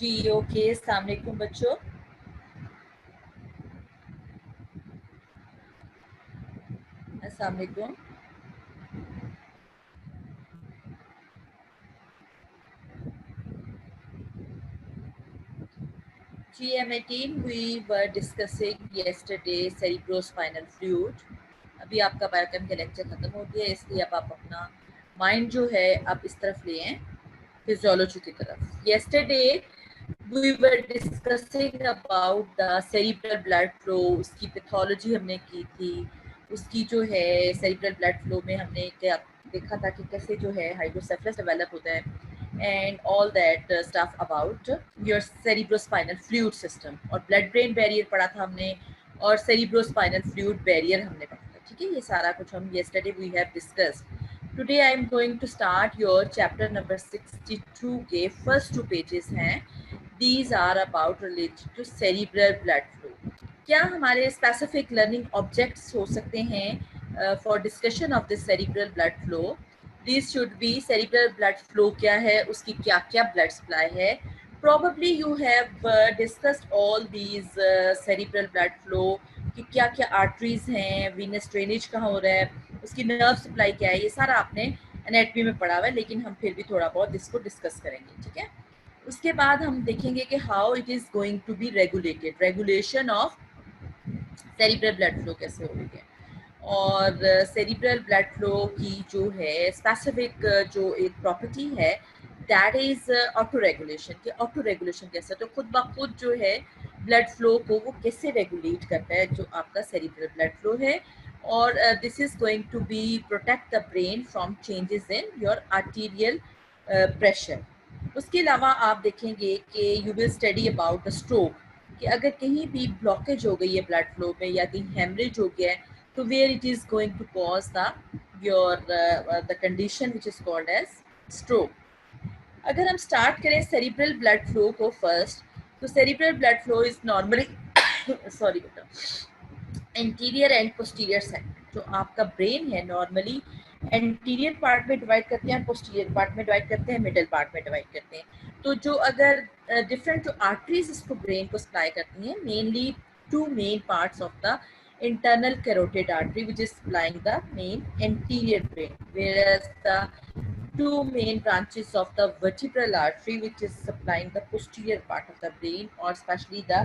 जी okay, अस्सलाम वालेकुम बच्चों। अस्सलाम वालेकुम। GMA team, we were discussing yesterday cerebrospinal fluid। अभी आपका बायोकेम का लेक्चर खत्म हो गया, इसलिए अब आप अपना माइंड जो है आप इस तरफ ले आए फिजियोलॉजी की तरफ। yesterday we were discussing about the cerebral blood flow, उसकी पैथोलॉजी हमने की थी। उसकी जो है सेरिब्रल ब्लड फ्लो में हमने क्या देखा था कि कैसे जो है हाइड्रोसेफलस डेवलप होता है and all that stuff about your cerebrospinal fluid system. और ब्लड ब्रेन बैरियर पढ़ा था हमने, और सेरिब्रोस्पाइनल फ्लूइड बैरियर हमने पढ़ा था। ठीक है, ये सारा कुछ हम yesterday we have discussed. Today I am going to start your chapter number 62 के first two pages हैं। These are about related to cerebral blood flow. क्या हमारे specific learning objects हो सकते हैं for discussion of the cerebral blood flow? These should be cerebral blood flow क्या है, उसकी क्या क्या blood supply है। Probably you have discussed all these cerebral blood flow कि क्या क्या arteries हैं, venous drainage कहाँ हो रहा है, उसकी nerve supply क्या है, ये सारा आपने anatomy में पढ़ा हुआ है, लेकिन हम फिर भी थोड़ा बहुत इसको discuss करेंगे। ठीक है, उसके बाद हम देखेंगे कि how it is going to be regulated, regulation of cerebral blood flow कैसे हो रही है, और सेरिब्रल ब्लड फ्लो की जो है स्पेसिफिक जो एक प्रॉपर्टी है दैट इज ऑटो रेगुलेशन। कि ऑटो रेगुलेशन कैसे, तो खुद ब खुद जो है ब्लड फ्लो को वो कैसे रेगुलेट करता है जो आपका सेरिब्रल ब्लड फ्लो है। और this is going to be protect the brain from changes in your arterial pressure. उसके अलावा आप देखेंगे कि you will study about the stroke, कि अगर कहीं भी ब्लॉकेज हो गई है ब्लड फ्लो में या कहीं हेमरेज हो गया है, तो where it is going to cause the your the condition which is called as stroke. अगर हम स्टार्ट करें सेरिब्रल ब्लड फ्लो को फर्स्ट, तो cerebral blood flow is normally sorry बेटा, एंटीरियर एंड पोस्टीरियर सेगमेंट। जो आपका ब्रेन है normally anterior part में डिवाइड करते हैं, पोस्टीरियर पार्ट में डिवाइड करते हैं, मिडिल पार्ट में डिवाइड करते हैं। तो जो अगर डिफरेंट जो आर्टरीज इसको ब्रेन को सप्लाई करती हैं, mainly two main parts of the internal carotid artery which is supplying the main anterior brain, whereas the two main branches of the vertebral artery which is supplying the posterior part of the brain, or especially the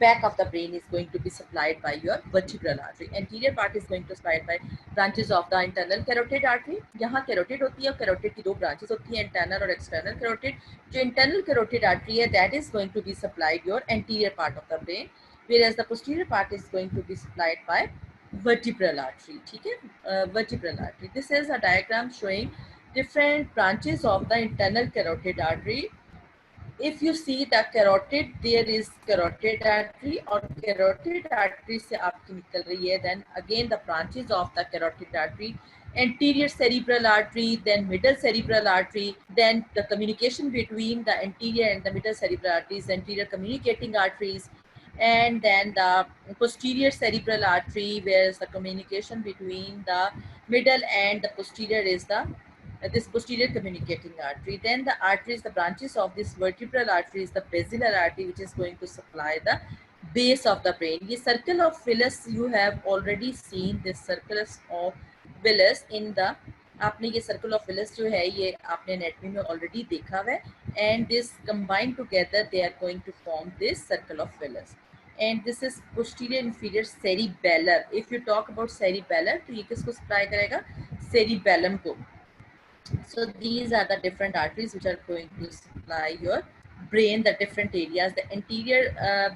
back of the brain is going to be supplied by your vertebral artery. Anterior part is going to supplied by branches of the internal carotid artery. यहाँ carotid होती है, carotid की दो branches होती हैं, internal और external carotid. जो internal carotid artery है that is going to be supplied your anterior part of the brain, whereas the posterior part is going to be supplied by vertebral artery. ठीक है, vertebral artery. This is a diagram showing different branches of the internal carotid artery. If you see the carotid, there is carotid artery, और carotid artery से आपकी निकल रही है, then again the branches of the carotid artery, anterior cerebral artery, then middle cerebral artery, then the communication between the anterior and the middle cerebral arteries, anterior communicating arteries, and then the posterior cerebral artery, where the communication between the middle and the posterior is the this posterior communicating artery. Then the arteries, the branches of this vertebral artery is the basilar artery, which is going to supply the base of the brain. This circle of Willis, you have already seen this circle of Willis in the, आपने ये circle of Willis जो है ये आपने anatomy में already देखा हुआ है, and this combined together they are going to form this circle of Willis, and this is posterior inferior cerebellar. If you talk about cerebellar, तो ये किसको सप्लाई करेगा, सेरिबेलम को। So these are the different arteries which are going to supply your brain, the different areas, the anterior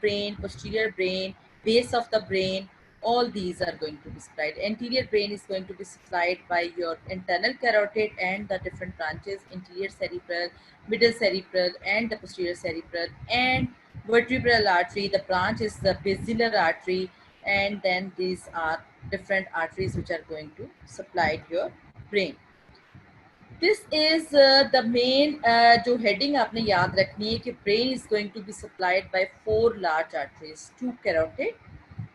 brain, posterior brain, base of the brain, all these are going to be supplied. Anterior brain is going to be supplied by your internal carotid and the different branches, anterior cerebral, middle cerebral, and the posterior cerebral, and vertebral artery, the branch is the basilar artery, and then these are different arteries which are going to supply your brain. This is the main जो heading आपने याद रखनी है कि brain is going to be supplied by 4 large arteries, 2 carotid,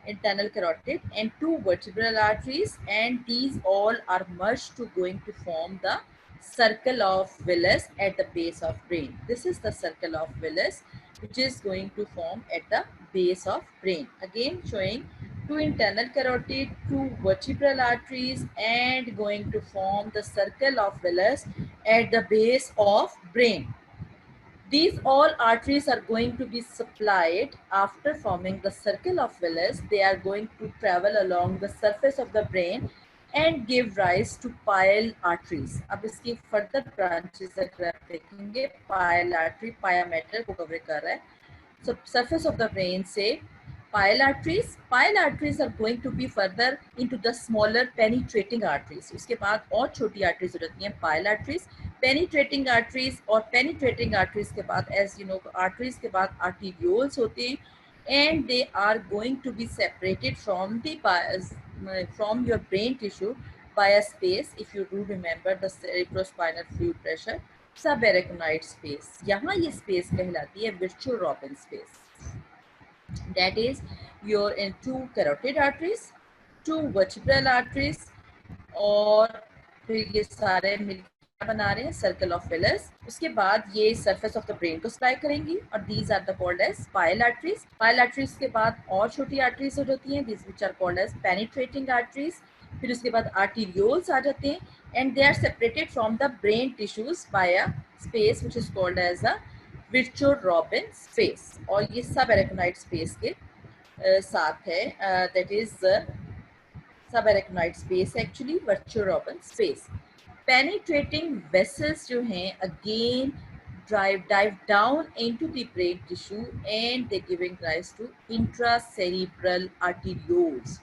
internal carotid, and 2 vertebral arteries, and these all are merged to going to form the circle of Willis at the base of brain. This is the circle of Willis which is going to form at the base of brain. Again showing two internal carotid, two vertebral arteries, and going to form the circle of Willis at the base of brain. These all arteries are going to be supplied after forming the circle of Willis. They are going to travel along the surface of the brain and give rise to pile arteries. अब इसकी further branches अगर आप देखेंगे, pile artery, pia mater को cover कर रहा है. So surface of the brain say pile arteries. Pile arteries are going to be further into the smaller penetrating arteries. उसके बाद और छोटी arteries होती हैं pile arteries, penetrating arteries, और penetrating arteries के बाद as you know arteries के बाद arterioles होते हैं, and they are going to be separated from the from your brain tissue by a space. If you do remember the cerebrospinal fluid pressure, subarachnoid space. यहाँ ये space कहलाती है Virchow-Robin space. That is your two carotid arteries, two vertebral arteries, और फिर ये सारे मिलकर बना रहे हैं सर्कल ऑफ विलस. उसके बाद ये सरफेस ऑफ द ब्रेन को सप्लाई करेंगी और these are the called as pial arteries. Pial arteries के बाद और छोटी आर्टरीज हो जाती हैं, these which are called as penetrating arteries. फिर उसके बाद आर्टीरियोल्स आ जाते हैं and they are separated from the brain tissues by a space which is called as a Virchow-Robin space. और ये सब एरेक्नोइड स्पेस के साथ है, that is subarachnoid space, actually Virchow-Robin space. Penetrating vessels जो हैं again dive down into the brain tissue and they giving rise to intracerebral arterioles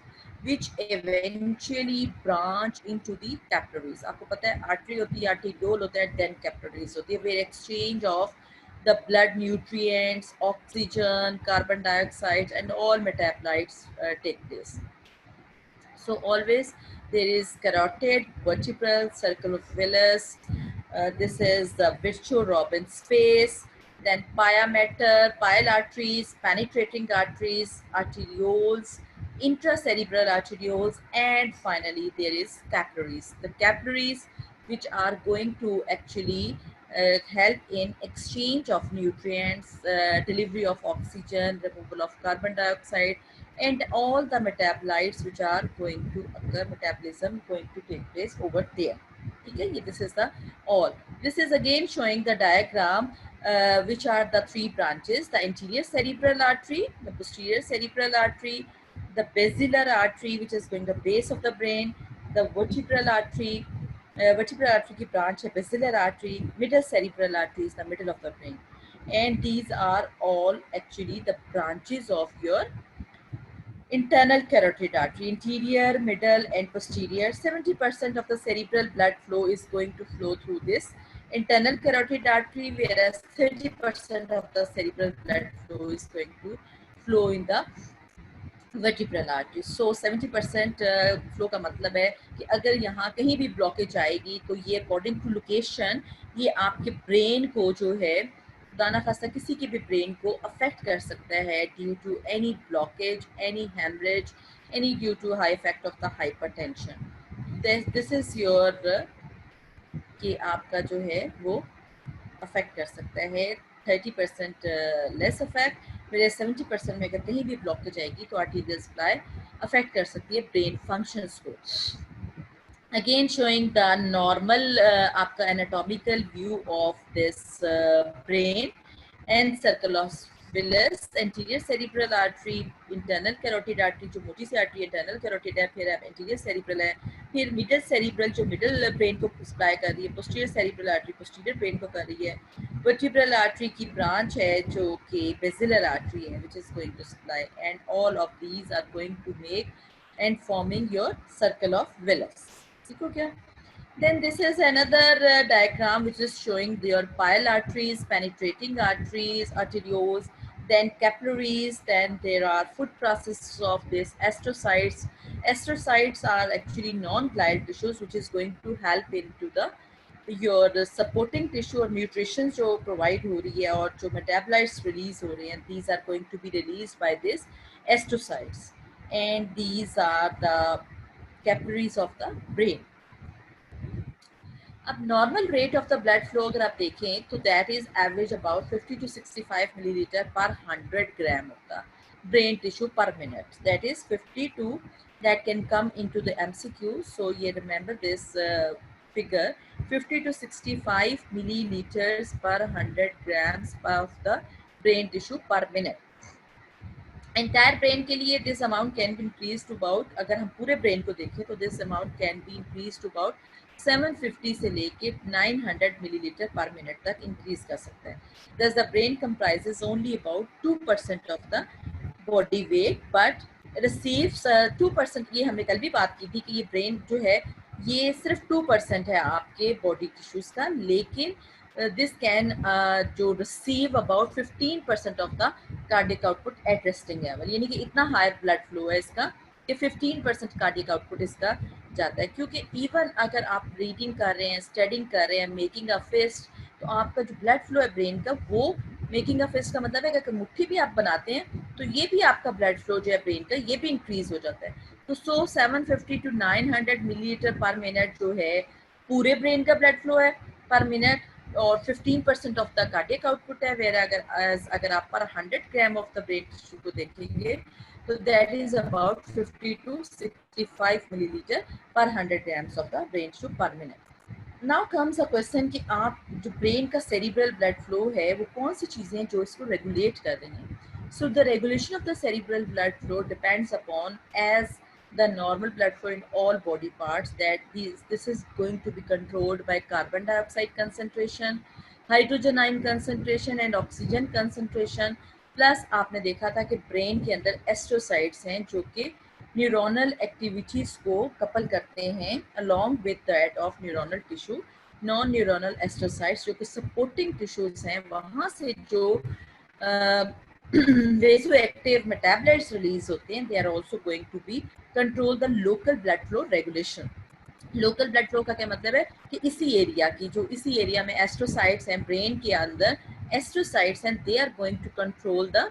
which eventually branch into the capillaries. आपको पता है artery होती है, arteriole होता है, then capillaries होती है, where exchange of the blood nutrients, oxygen, carbon dioxide and all metabolites take place. So always there is carotid, vertebral, circle of Willis. This is the Virchow-Robin space. Then pia mater, pile arteries, penetrating arteries, arterioles, intracerebral arterioles, and finally there is capillaries. The capillaries which are going to actually help in exchange of nutrients, delivery of oxygen, removal of carbon dioxide, and all the metabolites which are going to occur, metabolism going to take place over there. Okay, this is the all. This is again showing the diagram which are the three branches: the anterior cerebral artery, the posterior cerebral artery, the basilar artery which is going to the base of the brain, the vertebral artery. Vertebral artery की branch है basilar artery, middle cerebral artery is the middle of the brain, and these are all actually the branches of your internal carotid artery, interior, middle and posterior. 70% of the cerebral blood flow is going to flow through this internal carotid artery, whereas 30% of the cerebral blood flow is going to flow in the vertebral artery. So 70% flow का मतलब है कि अगर यहाँ कहीं भी blockage आएगी तो ये अकॉर्डिंग टू लोकेशन ये आपके ब्रेन को जो है दाना खासा किसी की भी ब्रेन को अफेक्ट कर सकता है due to any blockage, any haemorrhage, any due to high effect of the hypertension. This is your कि आपका जो है वो अफेक्ट कर सकता है. 30% लेस अफेक्ट, मेरे 70% में अगर कहीं भी ब्लॉकेज आएगी तो आर्टीरियल सप्लाई अफेक्ट कर सकती है ब्रेन फंक्शंस को. Again showing the normal आपका anatomical view of this brain and circle of Willis, anterior cerebral artery, internal carotid artery जो मोटी सी artery internal carotid है, फिर anterior cerebral है, फिर middle cerebral जो middle brain को supply कर रही है, posterior cerebral artery posterior brain को कर रही है, vertebral artery की branch है जो कि basilar artery है which is going to supply, and all of these are going to make and forming your circle of Willis. Then this is another diagram which is showing your pile arteries, penetrating arteries, arterioles, then capillaries, then there are food processes of this astrocytes. Astrocytes are actually non-glial tissues which is going to help into the your supporting tissue or nutrition जो provide हो रही है और जो metabolites release हो रहे हैं, these are going to be released by this astrocytes, and these are the capillaries of the brain. अब normal rate of the blood flow अगर आप देखें तो that is average about 50 to 65 millilitre पर 100 gram of the brain tissue पर minute. That is 52 that can come into the MCQ. So you remember this figure, 50 to 65 milliliters per 100 grams of the brain tissue per minute. Entire brain के लिए this amount can be increase to about, अगर हम पूरे brain को देखें तो this amount can be increase to about 750 से लेके 900 मिलीलीटर पर मिनट तक इंक्रीज कर सकता है. दस the brain comprises only about 2% of the body weight but receives 2%. ये हमने कल भी बात की थी कि ये ब्रेन जो है ये सिर्फ 2% है आपके बॉडी टिश्यूज का, लेकिन this can जो receive about 15% of the cardiac output at resting level. यानी कि इतना हायर ब्लड फ्लो है इसका कि 15% कार्डियक आउटपुट इसका जाता है. क्योंकि इवन अगर आप रीडिंग कर रहे हैं, स्टडिंग कर रहे हैं, मेकिंग अ फिस्ट, तो आपका जो ब्लड फ्लो है ब्रेन का, वो मेकिंग अ फिस्ट का मतलब है कि अगर मुट्ठी भी आप बनाते हैं तो ये भी आपका ब्लड फ्लो जो है ब्रेन का ये भी इंक्रीज हो जाता है. तो 750 to 900 मिलीलीटर पर मिनट जो है पूरे ब्रेन का ब्लड फ्लो है पर मिनट, और 15% ऑफ द कार्डियक आउटपुट है. वेर अगर आप पर 100 gram of the brain tissue को देखेंगे तो that is about 50 to 65 millilitre पर 100 grams of the brain tissue पर minute. Now comes a question कि आप जो ब्रेन का सेरिब्रल ब्लड फ्लो है वो कौन सी चीज़ें हैं जो इसको रेगुलेट कर रही हैं. So the regulation of the cerebral blood flow depends upon as the normal blood flow in all body parts, that this is going to be controlled by carbon dioxide concentration, hydrogen ion concentration and oxygen concentration. Plus आपने देखा था कि brain के अंदर astrocytes हैं जो कि neuronal activities को कपल करते हैं along with that of neuronal tissue. Non neuronal astrocytes जो कि सपोर्टिंग टिश्यूज हैं, वहाँ से जो vasoactive metabolites release होते हैं, they are also going to be control the local blood flow regulation. Local blood flow का क्या मतलब है कि इसी एरिया की, जो इसी एरिया में एस्ट्रोसाइट्स हैं ब्रेन के अंदर, astrocytes and they are going to control the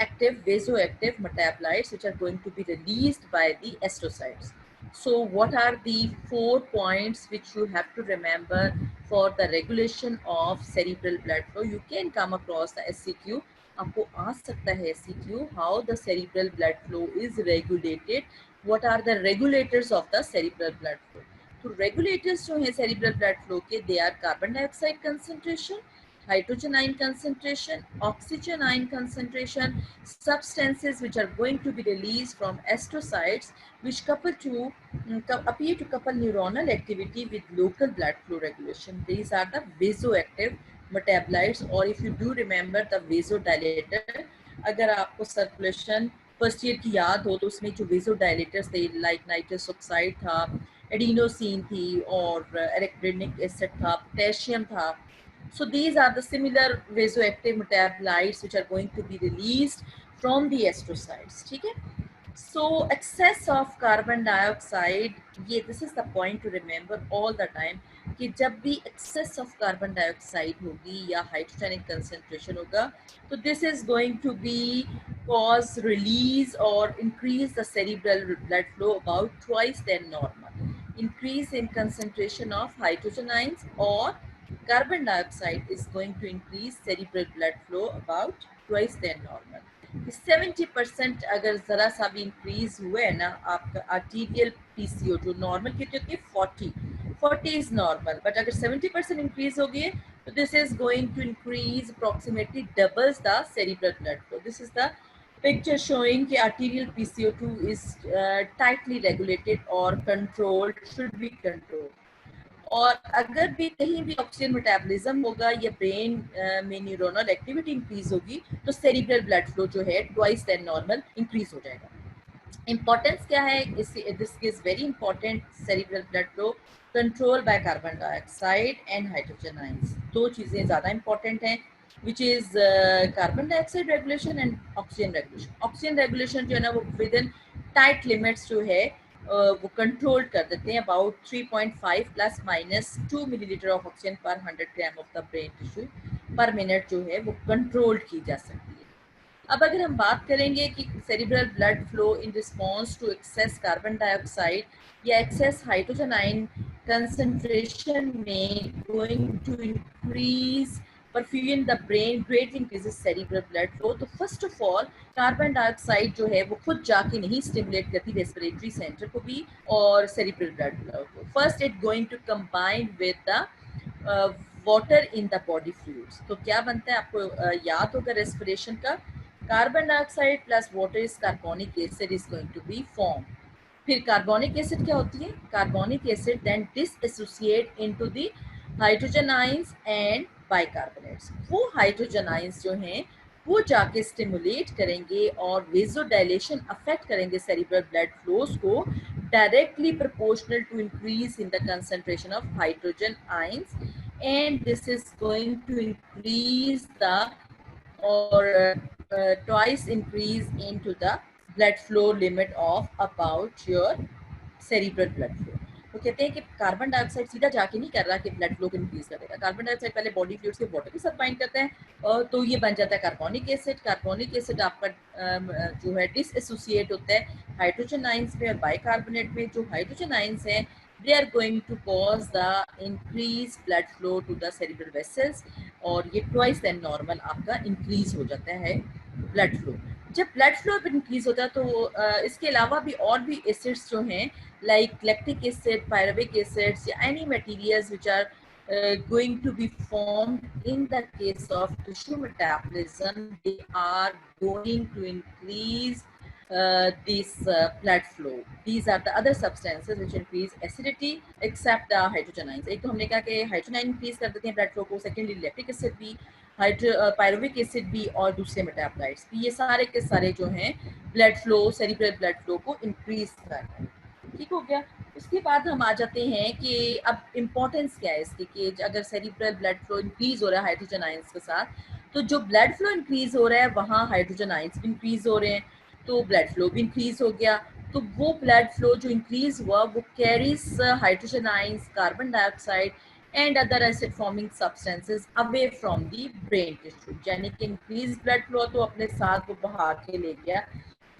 active vasoactive metabolites which are going to be released by the astrocytes. So what are the 4 points which you have to remember for the regulation of cerebral blood flow? You can come across the SCQ. आपको आ सकता है SCQ, how the cerebral blood flow is regulated, what are the regulators of the cerebral blood flow. तो regulators जो हैं cerebral blood flow के, they are carbon dioxide concentration, hydrogen ion concentration, oxygen ion concentration, substances which are going to be released from astrocytes which appear to couple neuronal activity with local blood flow regulation. These are the vasoactive metabolites, or if you do remember the vasodilator, अगर आपको circulation first year की याद हो तो उसमें जो vasodilators थे like nitrous oxide था, एडिनोसिन थी और एरेक्टिनिक एसिड था, पोटेशियम था. So these are the similar vasoactive metabolites which are going to be released from the astrocytes. ठीक है. So excess of carbon dioxide, ये this is the point to remember all the time कि जब भी excess of carbon dioxide होगी या hydrogenic concentration होगा तो this is going to be cause release or increase the cerebral blood flow about twice than normal. Increase in concentration of hydrogen ions or carbon dioxide is going to increase cerebral blood flow about twice than normal. 70% अगर ज़रा सा भी increase हुआ है ना आपका arterial PCO, जो normal कितनी होती है 40 इज नॉर्मल, बट अगर 70% इंक्रीज हो गई तो this is going to increase approximately doubles the cerebral blood flow. This is the picture showing कि arterial PCO2 is tightly regulated or controlled, should be controlled. और अगर भी कहीं भी ऑक्सीजन मेटाबॉलिज्म होगा या ब्रेन में न्यूरोनल एक्टिविटी इंक्रीज होगी तो सेरिब्रल ब्लड फ्लो जो है ट्वाइस देन नॉर्मल इंक्रीज हो जाएगा. इंपॉर्टेंस क्या है this is very important. Cerebral blood flow control by carbon dioxide and hydrogen ions, दो चीज़ें ज़्यादा इंपॉर्टेंट हैं which is carbon dioxide regulation and oxygen regulation. Oxygen regulation जो है ना वो विद इन टाइट लिमिट्स जो है वो कंट्रोल कर देते हैं about 3.5 plus minus 2 millilitre of oxygen पर 100 gram of the brain tissue पर मिनट जो है वो कंट्रोल की जा सकती है. अब अगर हम बात करेंगे कि cerebral blood flow in response to excess carbon dioxide या एक्सेस हाइड्रोजन आयन concentration में going to increase perfume the brain greatly increases cerebral blood flow. तो first of all carbon dioxide जो है वो खुद जाके नहीं स्टिमुलेट करती रेस्पिरेटरी सेंटर को भी और सेरिब्रल ब्लड फ्लो को. First it going to combine with the water in the body fluids. तो क्या बनता है आपको याद होगा रेस्पिरेशन का, carbon dioxide plus water is carbonic acid is going to be form. फिर कार्बोनिक एसिड क्या होती है, carbonic acid then dissociate into the hydrogen ions and bicarbonates. वो हाइड्रोजन आयंस जो हैं वो जाके स्टिमुलेट करेंगे और वेजोडाइलेशन अफेक्ट करेंगे सेरिब्रल ब्लड फ्लोज को, directly proportional to increase in the concentration of hydrogen ions, and this is going to increase the or twice increase into the blood flow limit of about your cerebral blood flow. तो कहते हैं कि carbon dioxide सीधा जाके नहीं कर रहा कि ब्लड फ्लो को इंक्रीज कर देगा. कार्बन डाइऑक्साइड पहले बॉडी फ्लूइड्स के वाटर के साथ बाइंड करता है तो ये बन जाता है कार्बोनिक एसिड. कार्बोनिक एसिड आपका जो है डिसएसोसिएट होता है हाइड्रोजन आयंस में और बाइकार्बोनेट में. जो हाइड्रोजन आयंस हैं they are going to cause the increased blood flow to the cerebral vessels और ये twice than normal आपका increase हो जाता है blood flow. जब blood flow increase होता है तो इसके अलावा भी और भी acids जो हैं like lactic acid, pyruvic acids या any materials which are going to be formed in the case of tissue metabolism, they are going to increase this blood flow. These are the other substances which increase acidity except the hydrogen ions. एक तो हमने कहा कि hydrogen ion increase कर देते हैं blood flow को, secondly lactic acid भी, पायरुविक एसिड भी और दूसरे मेटाबोलाइट्स भी, ये सारे के सारे जो हैं blood flow cerebral blood flow को इंक्रीज कर रहे हैं. ठीक हो गया. उसके बाद हम आ जाते हैं कि अब इम्पोर्टेंस क्या है इसकी कि अगर सेरिब्रल ब्लड फ्लो इंक्रीज हो रहा है हाइड्रोजन आयंस के साथ, तो जो ब्लड फ्लो इंक्रीज हो रहा है वहाँ हाइड्रोजन आयंस भी इंक्रीज हो रहे हैं तो ब्लड फ्लो भी इंक्रीज हो गया. तो वो ब्लड फ्लो जो इंक्रीज हुआ वो carries hydrogen ions, carbon dioxide and other acid forming substances away from the brain tissue. यानी कि इंक्रीज ब्लड फ्लो तो अपने साथ वो बहा के ले गया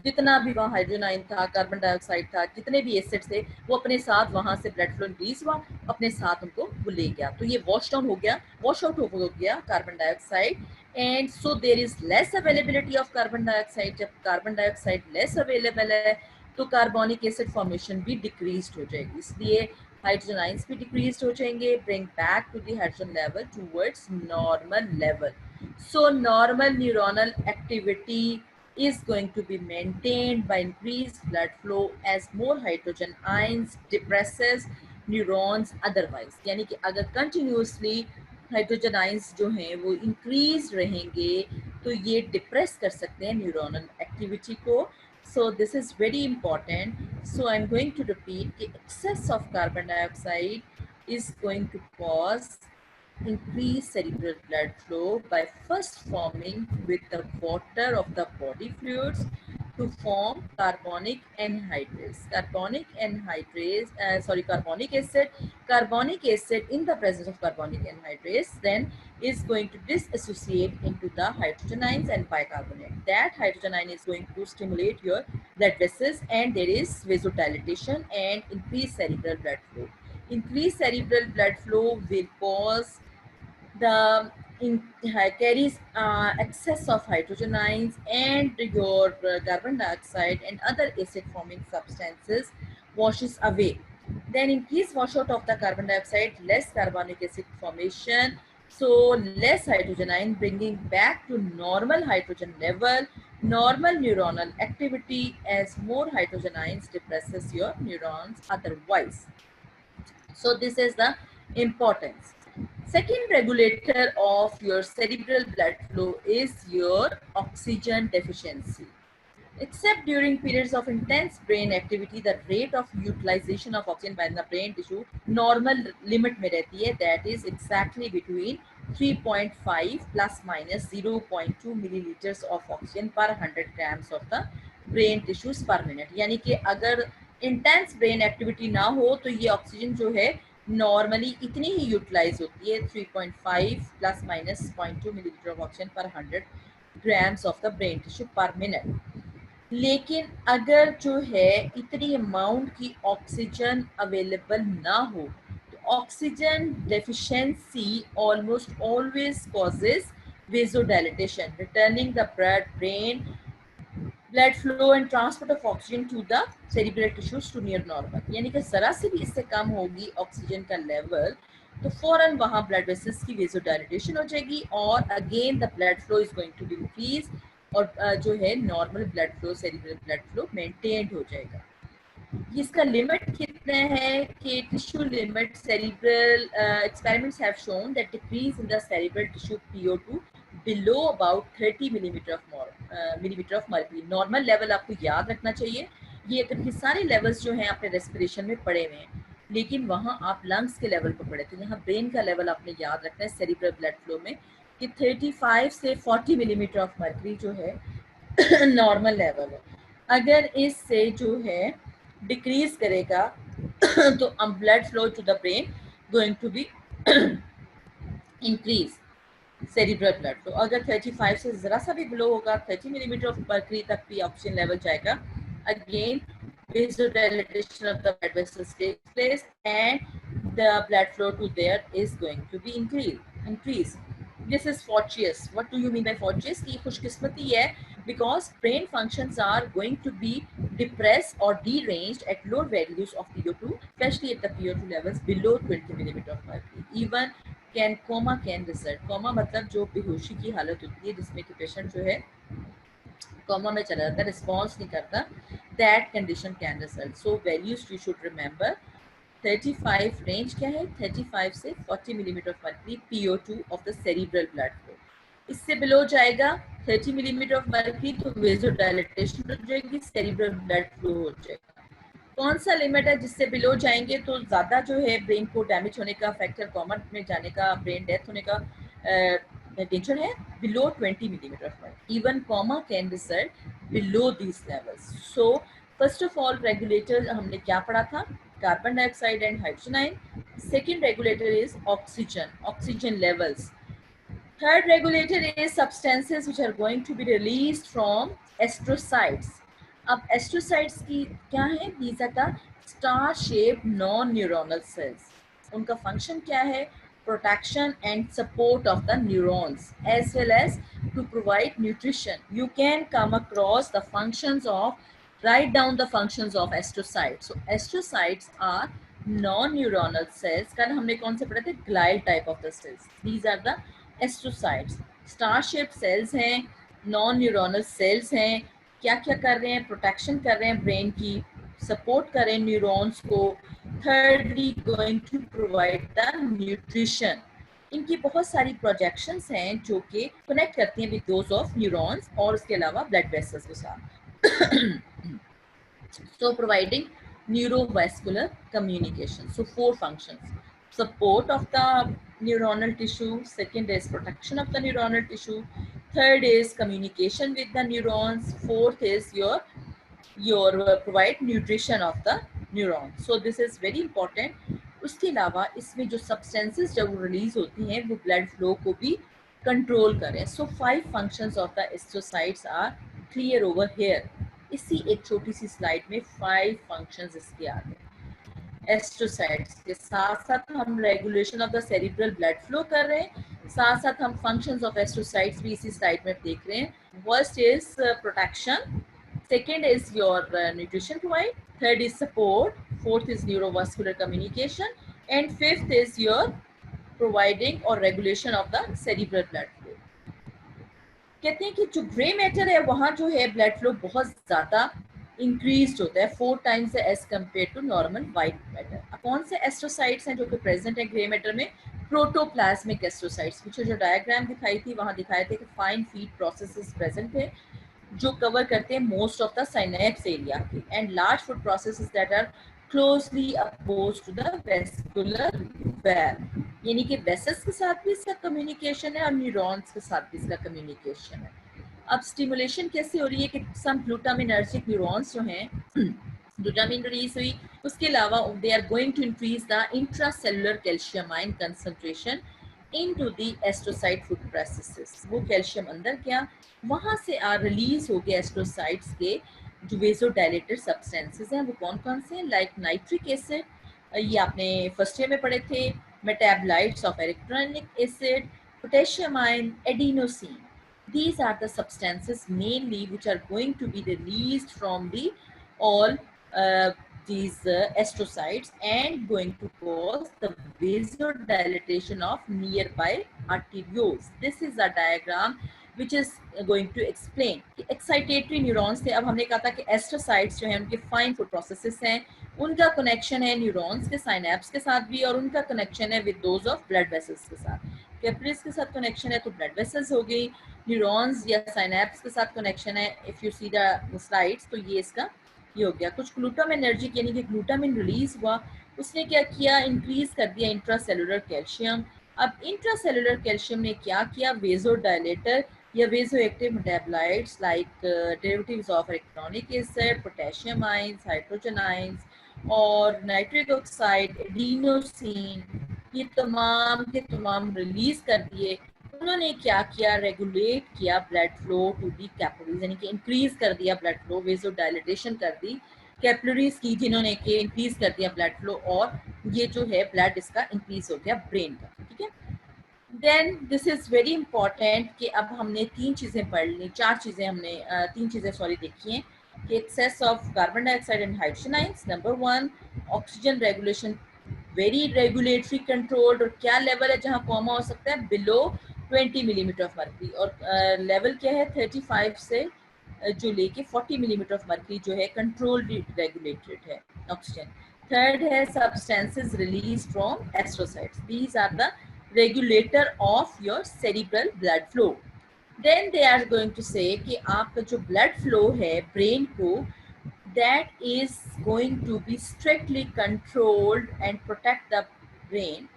जितना भी वहाँ हाइड्रोजन आयन था, कार्बन डाइऑक्साइड था, जितने भी एसिड्स थे वो अपने साथ वहाँ से ब्लड फ्लो इंक्रीज हुआ, अपने साथ उनको वो ले गया. तो ये वॉश डाउन हो गया, वॉश आउट हो गया carbon dioxide, and so there is less availability of carbon dioxide. जब कार्बन डाइऑक्साइड लेस अवेलेबल है तो कार्बोनिक एसिड फॉर्मेशन भी डिक्रीज हो जाएगी, इसलिए हाइड्रोजन आयंस भी डिक्रीज हो जाएंगे. Bring back to the hydrogen level towards normal level. So normal neuronal activity is going to be maintained by increased blood flow as more hydrogen ions depresses neurons otherwise. यानी कि अगर continuously hydrogen ions जो हैं वो increase रहेंगे तो ये depress कर सकते हैं न्यूरोनल एक्टिविटी को. So this is very important. So I am going to repeat कि excess of carbon dioxide is going to cause increase cerebral blood flow by first forming with the water of the body fluids to form carbonic anhydrase. Carbonic acid. Carbonic acid in the presence of carbonic anhydrase then is going to disassociate into the hydrogen ions and bicarbonate. That hydrogen ion is going to stimulate your blood vessels and there is vasodilatation and increased cerebral blood flow. Increased cerebral blood flow will cause carries excess of hydrogen ions and your carbon dioxide and other acid forming substances washes away. Then increase washout of the carbon dioxide, less carbonic acid formation, so less hydrogen ion, bringing back to normal hydrogen level, normal neuronal activity as more hydrogen ions depresses your neurons otherwise. So this is the importance. Second regulator of your cerebral blood flow is your oxygen deficiency. Except during periods of intense brain activity, the rate of utilization of oxygen by the brain tissue normal limit में रहती है. That is exactly between 3.5 plus minus 0.2 milliliters of oxygen per 100 grams of the brain tissues per minute. यानी कि अगर intense brain activity ना हो तो ये ऑक्सीजन जो है नॉर्मली इतनी ही यूटिलाइज होती है 3.5 plus minus 0.2 millilitre of oxygen पर 100 grams of the brain tissue पर मिनट. लेकिन अगर जो है इतनी अमाउंट की ऑक्सीजन अवेलेबल ना हो oxygen deficiency almost always causes vasodilatation, returning the blood flow and transport of oxygen to the cerebral tissues to near normal। यानी कि जरा से भी इससे कम होगी ऑक्सीजन का लेवल तो फौरन वहां ब्लड वेसल्स की वेसोडाइलेटेशन हो जाएगी और again the blood flow is going to be increase और जो है normal blood flow cerebral blood flow maintained हो जाएगा। इसका लिमिट कितने हैं कि tissue limit cerebral experiments have shown that decrease in the cerebral tissue PO2 below about 30 millimetre of mercury. Normal level आपको याद रखना चाहिए, ये अगर सारे लेवल्स जो हैं आपने रेस्पिरेशन में पढ़े हुए हैं लेकिन वहाँ आप लंग्स के लेवल पर पढ़े थे, यहाँ ब्रेन का लेवल आपने याद रखना है सेरिब्रल ब्लड फ्लो में कि 35 से 40 मिलीमीटर ऑफ मर्क्यूरी जो है नॉर्मल लेवल है। अगर इससे जो है डिक्रीज करेगा तो blood flow to the brain going to be increase cerebral blood flow. अगर 35 से जरा सा भी बिलो होगा 30 मिलीमीटर ऑफ मर्क्यूरी तक भी ऑक्सीजन लेवल जाएगा, again vasodilatation of the blood vessels takes place and the blood flow to there is going to be increase. This is fortuitous. What do you mean by fortuitous? कि खुशकिस्मती है because brain functions are going to be depressed or deranged at low values of PO2, especially at the PO2 levels below 20 millimeter of mercury. Even coma can result. Coma मतलब जो बेहोशी की हालत होती है जिसमें कि पेशेंट जो है कॉमा में चला जाता है, रिस्पॉन्स नहीं करता, that condition can result. So values you should remember 35 range क्या है 35 से 40 millimetre of mercury PO2 of the cerebral blood flow. इससे बिलो जाएगा 30 मिलीमीटर ऑफ मर्क्यूरी तो वेसोडाइलेटेशन हो जाएगी, सेरिब्रल ब्लड फ्लो हो जाएगा। कौन सा लिमिट है जिससे बिलो जाएंगे तो ज़्यादा जो है ब्रेन को डैमेज होने का फैक्टर, कॉमा में जाने का, ब्रेन डेथ होने का डेंजर है below 20 millimeter of mercury. Even coma can result below these levels. So first of all regulator हमने क्या पढ़ा था, carbon dioxide and hydrogen ion. Second regulator is oxygen levels. Third regulator is substances which are going to be released from astrocytes. अब astrocytes की क्या है, these are the star shaped non neuronal cells. उनका function क्या है, protection and support of the neurons as well as to provide nutrition. You can come across the functions of, write down the functions of astrocytes. So astrocytes are non-neuronal cells. कल हमने कौन से पढ़े थे, glial type of the cells. These are the astrocytes. Star shape cells हैं, non neuronal cells हैं, क्या क्या कर रहे हैं, प्रोटेक्शन कर रहे हैं ब्रेन की, सपोर्ट कर रहे हैं न्यूरॉन्स को, thirdly going to provide the nutrition. इनकी बहुत सारी प्रोजेक्शंस हैं जो कि कनेक्ट करती हैं विद दोज ऑफ न्यूरॉन्स और उसके अलावा ब्लड वेसल्स के साथ। So providing neurovascular communication. So 4 functions: support of the neuronal tissue, second is protection of the neuronal tissue, third is communication with the neurons, fourth is your provide nutrition of the neuron. So this is very important. उसके अलावा इसमें जो substances जब release होती हैं वो blood flow को भी कंट्रोल करें. So 5 functions of the astrocytes are clear over here. इसी एक छोटी सी स्लाइड में 5 फंक्शंस इसके आ गए। एस्ट्रोसाइट्स के साथ साथ हम regulation of the cerebral blood flow कर रहे हैं, साथ साथ हम फंक्शंस ऑफ एस्ट्रोसाइट्स भी इसी स्लाइड में देख रहे हैं। First is protection, second is your nutrition provide, third is support, fourth is neurovascular communication and fifth is your providing और regulation of the cerebral blood flow. कहते हैं कि जो ग्रे मैटर है वहाँ जो है ब्लड फ्लो बहुत ज़्यादा इंक्रीज होता है 4 times as compare to normal white matter. कौन से एस्ट्रोसाइट्स हैं जो कि प्रेजेंट है ग्रे मैटर में, प्रोटोप्लाज्मिक एस्ट्रोसाइट्स। पीछे जो डायग्राम दिखाई थी वहाँ दिखाए थे कि फाइन फीड प्रोसेसेस प्रेजेंट है जो कवर करते हैं most of the synapse area की, and large foot processes that are closely appose to the vascular wall. यानी कि वेसल्स के साथ भी इसका कम्युनिकेशन है और न्यूरॉन्स के साथ भी इसका कम्युनिकेशन है। अब स्टिमुलेशन कैसे हो रही है कि सम ग्लूटामिनर्जिक न्यूरॉन्स जो हैं ग्लूटामिन रिलीज हुई, उसके अलावा they are going to increase the intracellular calcium ion concentration into the astrocyte foot processes. वो कैल्शियम अंदर गया, वहाँ से रिलीज हो गए एस्ट्रोसाइट्स के जो वेसोडाइलेटर सब्सटेंसेस हैं वो कौन कौन से हैं, लाइक नाइट्रिक एसिड, ये आपने फर्स्ट ईयर में पढ़े थे, metabolites of electronic acid, potassium ion, adenosine. These are the substances mainly which are going to be released from the all these astrocytes and going to cause the vasodilatation of nearby arterioles. This is a diagram which is going to explain कि excitatory neurons थे. अब हमने कहा था कि astrocytes जो हैं उनके fine food processes हैं, उनका कनेक्शन है न्यूरॉन्स के साइनेप्स के साथ भी, और उनका कनेक्शन है with those of blood vessels के साथ. कैपिलरीज के साथ कनेक्शन है तो ब्लड वेसल्स हो गई, न्यूरॉन्स या साइनेप्स के साथ कनेक्शन है. If you see the slides तो ये इसका ये हो गया. कुछ ग्लूटामिनर्जिक यानी कि ग्लूटामिन रिलीज हुआ, उसने क्या किया, इंक्रीज कर दिया इंट्रासेलुलर कैल्शियम. अब इंट्रासेलुलर कैल्शियम ने क्या किया, वेजोडायलेटर या vasoactive metabolites like derivatives of electronic acid, potassium ions, hydrogen ions और नाइट्रिक ऑक्साइड, एडिनोसिन, ये तमाम के तमाम रिलीज कर दिए. उन्होंने क्या किया, रेगुलेट किया blood flow to the capillaries, यानी कि इंक्रीज कर दिया ब्लड फ्लो, वेजोडायलेटेशन कर दी कैपिलरीज की, जिन्होंने कि इंक्रीज कर दिया ब्लड फ्लो, और ये जो है ब्लड इसका इंक्रीज हो गया ब्रेन का. ठीक है. Then this is very important कि अब हमने तीन चीज़ें पढ़ ली, चार चीज़ें हमने तीन चीज़ें सॉरी देखी हैं कि excess of carbon dioxide and hydrogen ions, number one oxygen regulation very regulatory controlled, और क्या लेवल है जहाँ कॉमा हो सकता है, बिलो 20 मिलीमीटर ऑफ मर्क्यूरी, और लेवल क्या है 35 से जो लेके 40 मिलीमीटर ऑफ मर्क्यूरी जो है कंट्रोल रेगुलेटेड है ऑक्सीजन. थर्ड है substances release from astrocytes, these are the regulator of your cerebral blood flow. Then they are going to say कि आपका जो blood flow है brain को, that is going to be strictly controlled and protect the brain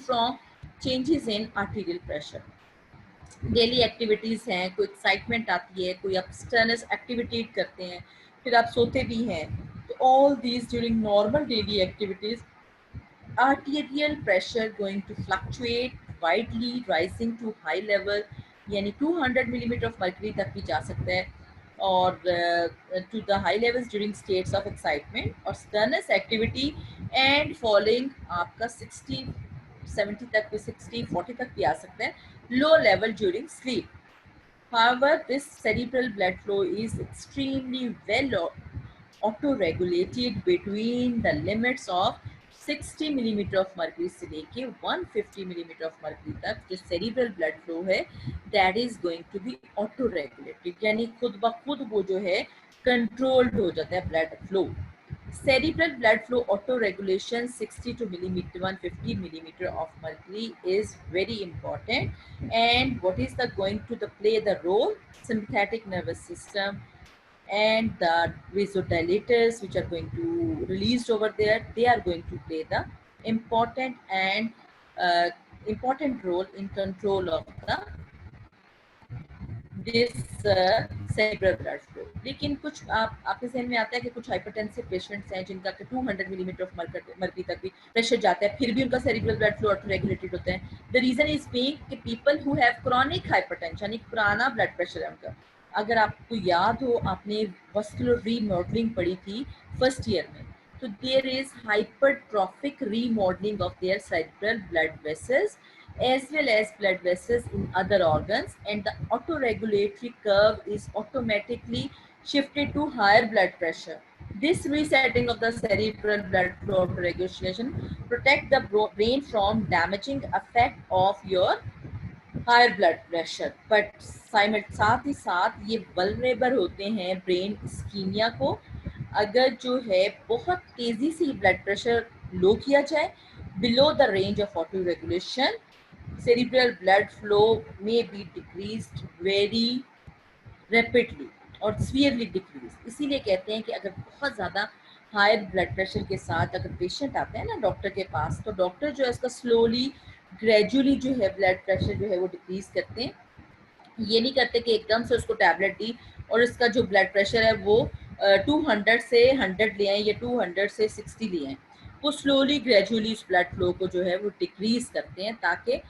from changes in arterial pressure. Daily activities हैं, कोई excitement आती है, कोई आप स्टर्नस एक्टिविटी करते हैं, फिर आप सोते भी हैं, तो all these during normal daily activities arterial pressure going to fluctuate widely rising to high level, यानी 200 मिलीमीटर ऑफ मर्क्यूरी तक भी जा सकता है, और to the high levels during states of excitement और sternus activity and falling आपका 60 70 तक भी 60 40 तक भी आ सकता है, low level during sleep. However, this cerebral blood flow is extremely well auto-regulated between the limits of 60 millimetre of mercury से लेके 150 मिलीमीटर ऑफ मर्क्यूरी तक जो सेरिब्रल ब्लड फ्लो है, that is going to be auto regulated, यानी खुद ब खुद वो जो है कंट्रोल्ड हो जाता है blood flow. Cerebral blood flow auto regulation 62 millimeter 150 millimeter of mercury is very important. And what is the going to play the role, sympathetic nervous system and the vasodilators which are going to released over there, they are going to play the important and important role in control of the this cerebral blood flow. लेकिन कुछ आपके ज़हन में आता है कि कुछ hypertensive patients हैं जिनका 200 मिलीमीटर ऑफ मर्क्यूरी तक भी प्रेशर जाता है, फिर भी उनका cerebral blood flow auto regulated होता है. द रीजन इज बीइंग कि people who have chronic hypertension, यानी पुराना ब्लड प्रेशर है उनका. अगर आपको याद हो, आपने वस्कुलर रीमॉडलिंग पढ़ी थी फर्स्ट ईयर में, तो there is hypertrophic remodelling of their cerebral blood vessels as well as blood vessels in other organs, and the autoregulatory curve is automatically shifted to higher blood pressure. This resetting of the cerebral blood flow regulation protect the brain from damaging effect of your higher blood pressure, but साथ ही साथ ये vulnerable होते हैं brain ischemia को. अगर जो है बहुत तेजी से ब्लड प्रेशर लो किया जाए below the range of auto regulation, cerebral blood flow may be decreased very rapidly और severely decreased. इसीलिए कहते हैं कि अगर बहुत ज़्यादा हायर ब्लड प्रेशर के साथ अगर पेशेंट आते हैं ना डॉक्टर के पास, तो डॉक्टर जो है इसका स्लोली ग्रेजुअली जो है ब्लड प्रेशर जो है वो डिक्रीज करते हैं. ये नहीं करते कि एकदम से उसको टैबलेट दी और इसका जो ब्लड प्रेशर है वो 200 से 100 ले आए या 200 से 60 ले आए. वो स्लोली ग्रेजुअली इस ब्लड फ्लो को जो है वो डिक्रीज करते हैं, ताकि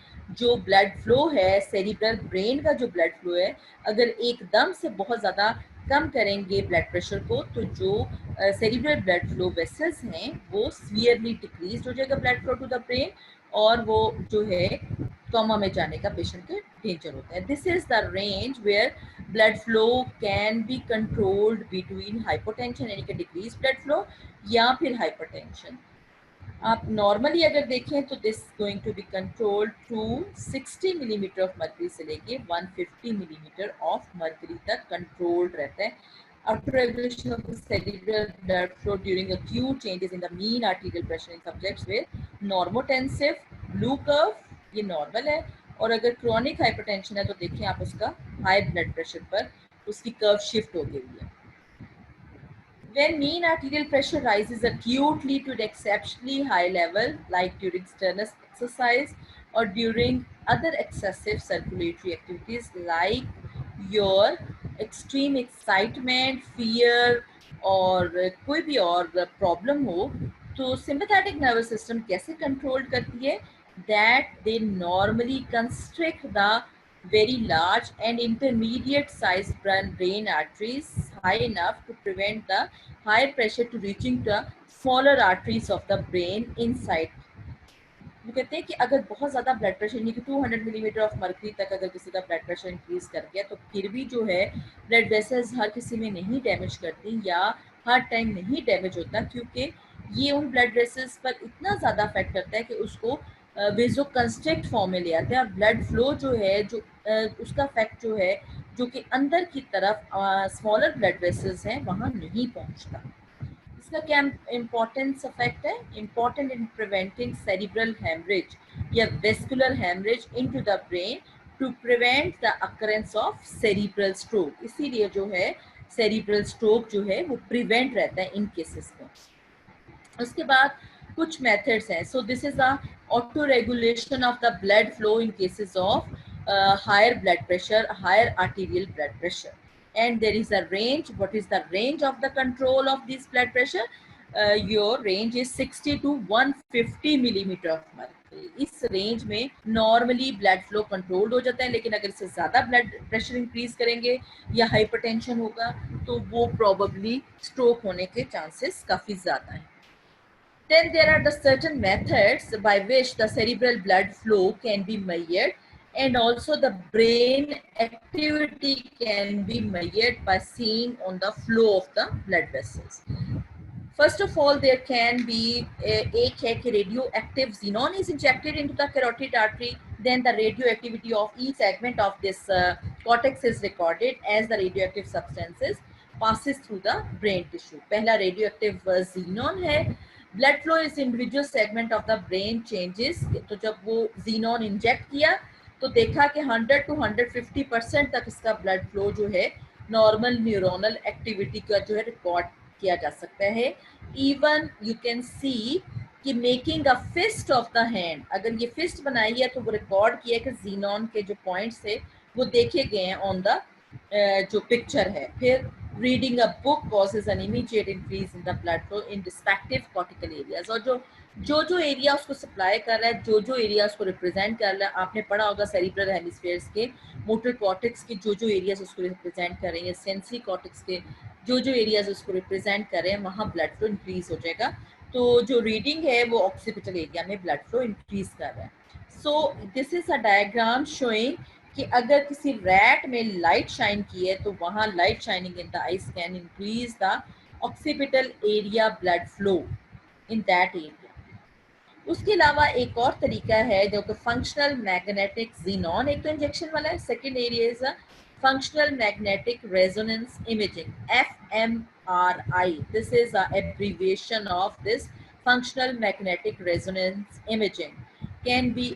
जो ब्लड फ्लो है सेरिब्रल ब्रेन का जो ब्लड फ्लो है, अगर एकदम से बहुत ज़्यादा कम करेंगे ब्लड प्रेशर को, तो जो सेरिब्रल ब्लड फ्लो वेसल्स हैं वो सीवियरली डिक्रीज हो जाएगा blood flow to the brain, और वो जो है कॉमा में जाने का पेशेंट के डेंजर होता है. This is the range where blood flow can be controlled between hypotension यानी कि डिक्रीज ब्लड फ्लो या फिर हाइपरटेंशन. आप नॉर्मली अगर देखें तो this going to be controlled to 60 millimetre of mercury से लेके 150 मिलीमीटर ऑफ मर्करी तक कंट्रोल्ड रहता है. After regulation of the cerebral blood flow during acute changes in the mean arterial pressure in subjects with normotensive blue curve, ये normal है. और अगर chronic hypertension है तो देखिए आप उसका हाई ब्लड प्रेशर पर उसकी कर्व शिफ्ट हो गई है. When mean arterial pressure rises acutely to an exceptionally high level, like during strenuous exercise or during other excessive circulatory activities like your extreme excitement, fear और कोई भी और problem हो, तो sympathetic nervous system कैसे कंट्रोल करती है? That they normally constrict the very large and intermediate sized brain arteries high enough to prevent the high pressure to reaching the smaller arteries of the brain inside. वो कहते हैं कि अगर बहुत ज़्यादा ब्लड प्रेशर यानी कि 200 मिलीमीटर ऑफ मर्करी तक अगर किसी का ब्लड प्रेशर इंक्रीज कर गया तो फिर भी जो है ब्लड वेसल्स हर किसी में नहीं डैमेज करती या हर टाइम नहीं डैमेज होता, क्योंकि ये उन ब्लड वेसल्स पर इतना ज़्यादा अफेक्ट करता है कि उसको वेजो कंस्ट्रिक्ट फॉर्म में ले आते हैं और ब्लड फ्लो जो है जो उसका इफेक्ट जो है जो कि अंदर की तरफ स्मॉलर ब्लड वेसल्स हैं वहाँ नहीं पहुँचता. इसका क्या इम्पोर्टेंस इफेक्ट है? Important in preventing cerebral haemorrhage या vascular haemorrhage into the brain to prevent the occurrence of cerebral stroke. इसीलिए जो है सेरिब्रल स्ट्रोक जो है वो प्रिवेंट रहता है इन केसेस में. उसके बाद कुछ मेथड्स हैं. So this is the auto regulation of the blood flow in cases of higher blood pressure, higher arterial blood pressure. And there is a range. What is the range of the control of this blood pressure? Your range is 60 to 150 millimeter of mercury. इस range में normally blood flow controlled हो जाता है, लेकिन अगर इससे ज़्यादा blood pressure increase करेंगे या हाइपरटेंशन होगा तो वो प्रोबेबली स्ट्रोक होने के चांसेस काफ़ी ज़्यादा हैं. Then there are the certain methods by which the cerebral blood flow can be measured, and also the brain activity can be measured by seeing on the flow of the blood vessels. First of all, there can be एक है कि radioactive xenon is injected into the carotid artery. Then the radioactivity of each segment of this cortex is recorded as the radioactive substances passes through the brain tissue. पहला radioactive xenon है. Blood flow is individual segment of the brain changes. तो जब वो xenon inject किया तो देखा कि 100 to 150% तक इसका ब्लड फ्लो जो है नॉर्मल न्यूरोनल एक्टिविटी का जो है रिकॉर्ड किया जा सकता है. इवन यू कैन सी कि making a fist of the hand, अगर ये फिस्ट बनाई है तो वो रिकॉर्ड किया कि xenon के जो पॉइंट्स थे वो देखे गए हैं ऑन द जो पिक्चर है. फिर reading a book causes an immediate increase in the blood flow in respective cortical areas. और जो एरिया उसको सप्लाई कर रहा है, जो एरिया उसको रिप्रेजेंट कर रहा है, आपने पढ़ा होगा सेरिब्रल हेमिस्फीयर्स के मोटर कॉर्टेक्स के जो एरियाज उसको रिप्रेजेंट कर रहे हैं, सेंसरी कॉर्टेक्स के जो एरियाज उसको रिप्रेजेंट कर रहे हैं, वहाँ ब्लड फ्लो इंक्रीज हो जाएगा. तो जो रीडिंग है वो ऑक्सीपिटल एरिया में ब्लड फ्लो इंक्रीज कर रहा है. So this is a diagram showing कि अगर किसी रैट में लाइट शाइन की है तो वहाँ light shining in the eyes can increase the occipital area blood flow in that area. उसके अलावा एक और तरीका है जो कि फंक्शनल मैग्नेटिक xenon, एक तो इंजेक्शन वाला है, second area is functional magnetic resonance imaging, FMRI. This is a abbreviation of this functional magnetic resonance imaging can be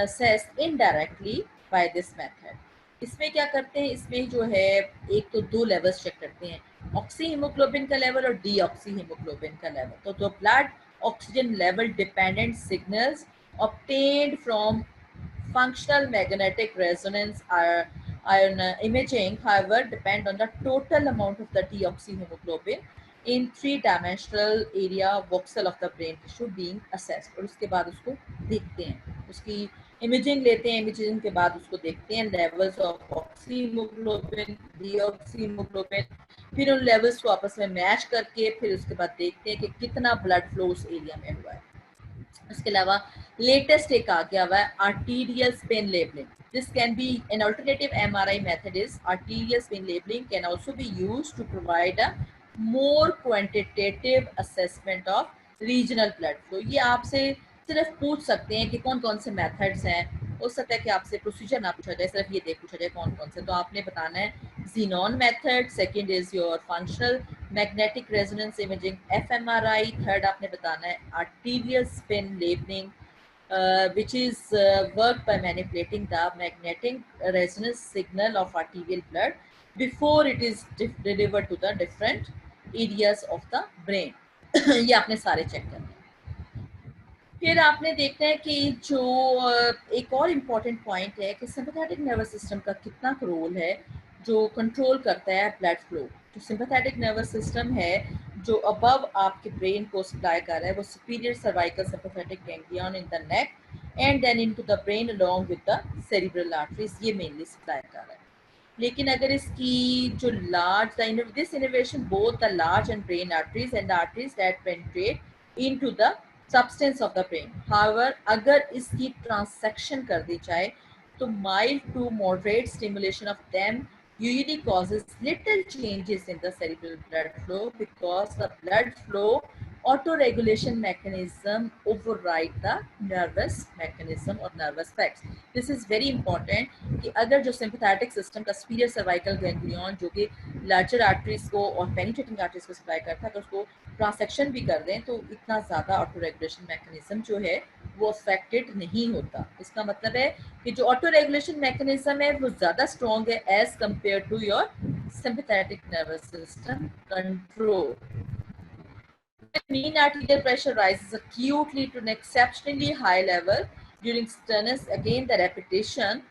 assessed indirectly by this method. इसमें क्या करते हैं, इसमें जो है एक तो दो लेवल्स चेक करते हैं, ऑक्सी हीमोग्लोबिन का लेवल और डीऑक्सी हीमोग्लोबिन का लेवल. तो blood oxygen level dependent signals obtained from functional magnetic resonance ion imaging, however, depend on the total amount of the deoxyhemoglobin in three-dimensional area voxel of the brain tissue being assessed. और उसके बाद उसको देखते हैं, उसकी imaging लेते हैं, imaging के बाद उसको देखते हैं लेवल्स ऑफ ऑक्सीमोग्लोबिन, डीऑक्सीमोग्लोबिन, फिर उन लेवल्स को आपस में मैच करके फिर उसके बाद देखते हैं कि कितना ब्लड फ्लो उस एरिया में हुआ है। इसके अलावा लेटेस्ट एक आ गया हुआ है arterial spin labelling. This can be an alternative MRI method is arterial spin labeling can also be used to provide a more quantitative assessment of regional blood flow. ये आपसे सिर्फ पूछ सकते हैं कि कौन कौन से मेथड्स हैं. हो सकता है कि आपसे प्रोसीजर ना पूछा जाए, सिर्फ ये देख पूछा जाए कौन कौन से. तो आपने बताना है Xenon method, second is your functional magnetic resonance imaging fMRI, third आपने बताना है arterial spin labeling, which is worked by manipulating the magnetic resonance signal of arterial blood before it is delivered to the different areas of the brain. ये आपने सारे check करने हैं. फिर आपने देखना है कि जो एक और इम्पॉर्टेंट पॉइंट है कि सिंपैथेटिक नर्वस सिस्टम का कितना रोल है जो कंट्रोल करता है ब्लड फ्लो. जो सिंपैथेटिक नर्वस सिस्टम है जो अबव आपके ब्रेन को सप्लाई कर रहा है वो superior cervical sympathetic ganglion in the neck and then into the brain along with the cerebral arteries, ये मेनली सप्लाई कर रहा है. लेकिन अगर इसकी जो large this innervation both the large and brain arteries and the arteries that penetrate into the substance of the brain. However, अगर इसकी ट्रांसेक्शन कर दी जाए तो mild to moderate stimulation of them usually causes little changes in the cerebral blood flow because the blood flow auto-regulation mechanism override the nervous mechanism or nervous facts. This is very important कि अगर जो sympathetic system का superior cervical ganglion जो कि larger arteries को और penetrating arteries को supply करता है, तो उसको ट्रांसेक्शन भी कर दें तो इतना ज़्यादा ऑटो रेगुलेशन मैकेनिज्म जो है वो अफेक्टेड नहीं होता. इसका मतलब है कि जो ऑटो रेगुलेशन मैकेनिज्म है वो ज़्यादा स्ट्रॉन्ग है as compare to your sympathetic nervous system control. Mean arterial pressure rises acutely to an exceptionally high level during sternus. Again, the repetition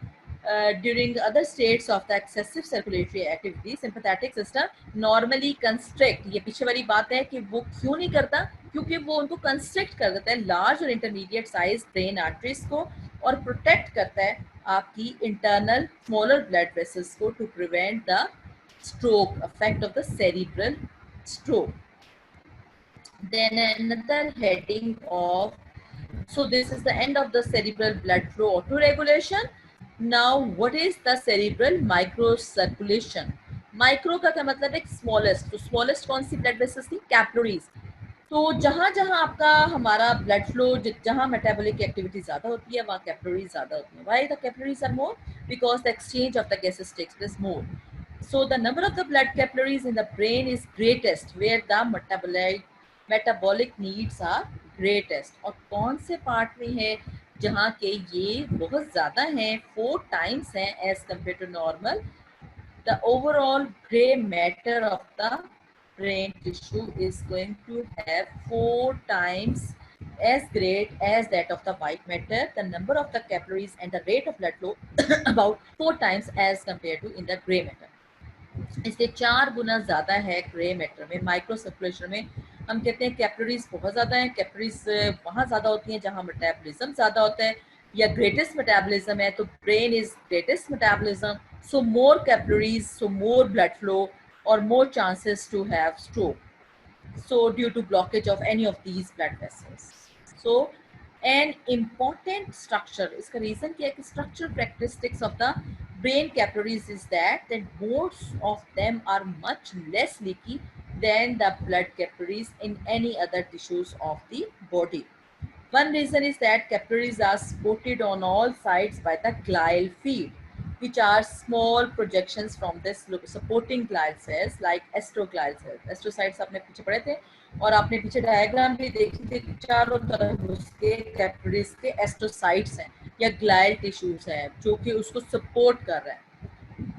during other states of the excessive circulatory activity, sympathetic system normally constrict. ये पीछे वाली बात है कि वो क्यों नहीं करता, क्योंकि वो उनको कंस्ट्रिक्ट कर देता है लार्ज और इंटरमीडिएट साइज ब्रेन आर्टरीज को और प्रोटेक्ट करता है आपकी इंटरनल स्मॉलर ब्लड वेसल्स को to prevent the stroke effect of the cerebral stroke. Then another heading of, so this is the end of the cerebral blood flow auto-regulation. Now what is the cerebral microcirculation? Micro का क्या मतलब है? Smallest. तो smallest कौन सी blood vessels थी? Capillaries. तो जहाँ जहाँ आपका हमारा ब्लड फ्लो, जहाँ मेटाबॉलिक एक्टिविटी ज़्यादा होती है वहाँ कैपिलरीज ज़्यादा होती है. Why the capillaries are more? Because the exchange of the gases takes place more. So the number of the blood capillaries in the brain is greatest where the metabolic needs are greatest. और कौन से part में है जहाँ के ये बहुत ज़्यादा हैं, 4 times हैं as compared to normal. The overall gray matter of the brain tissue is going to have 4 times as great as that of the white matter. The number of the capillaries and the rate of blood flow about 4 times as compared to in the gray matter. इससे 4 गुना ज़्यादा है grey matter में. Micro circulation में हम कहते हैं capillaries बहुत ज़्यादा है. कैपिलरीज वहाँ ज़्यादा होती हैं जहाँ मेटाबॉलिज्म ज़्यादा होता है या ग्रेटेस्ट मेटाबॉलिज्म है. तो brain is greatest metabolism, so more capillaries, so more blood flow और more chances to have stroke. So due to blockage of any of these blood vessels. So an important structure, इसका reason क्या है कि structural characteristics of the brain capillaries is that most of them are much less leaky than the blood capillaries in any other tissues of the body. One reason is that capillaries are supported on all sides by the glial field, which are small projections from this supporting glial cells like astroglial cells. Astrocytes आपने पीछे पढ़े थे और आपने पीछे diagram भी देखी थी. चारों तरफ उसके कैपिलरीज के एस्ट्रोसाइट्स हैं या ग्लाइल टिश्यूज हैं जो कि उसको सपोर्ट कर रहे हैं,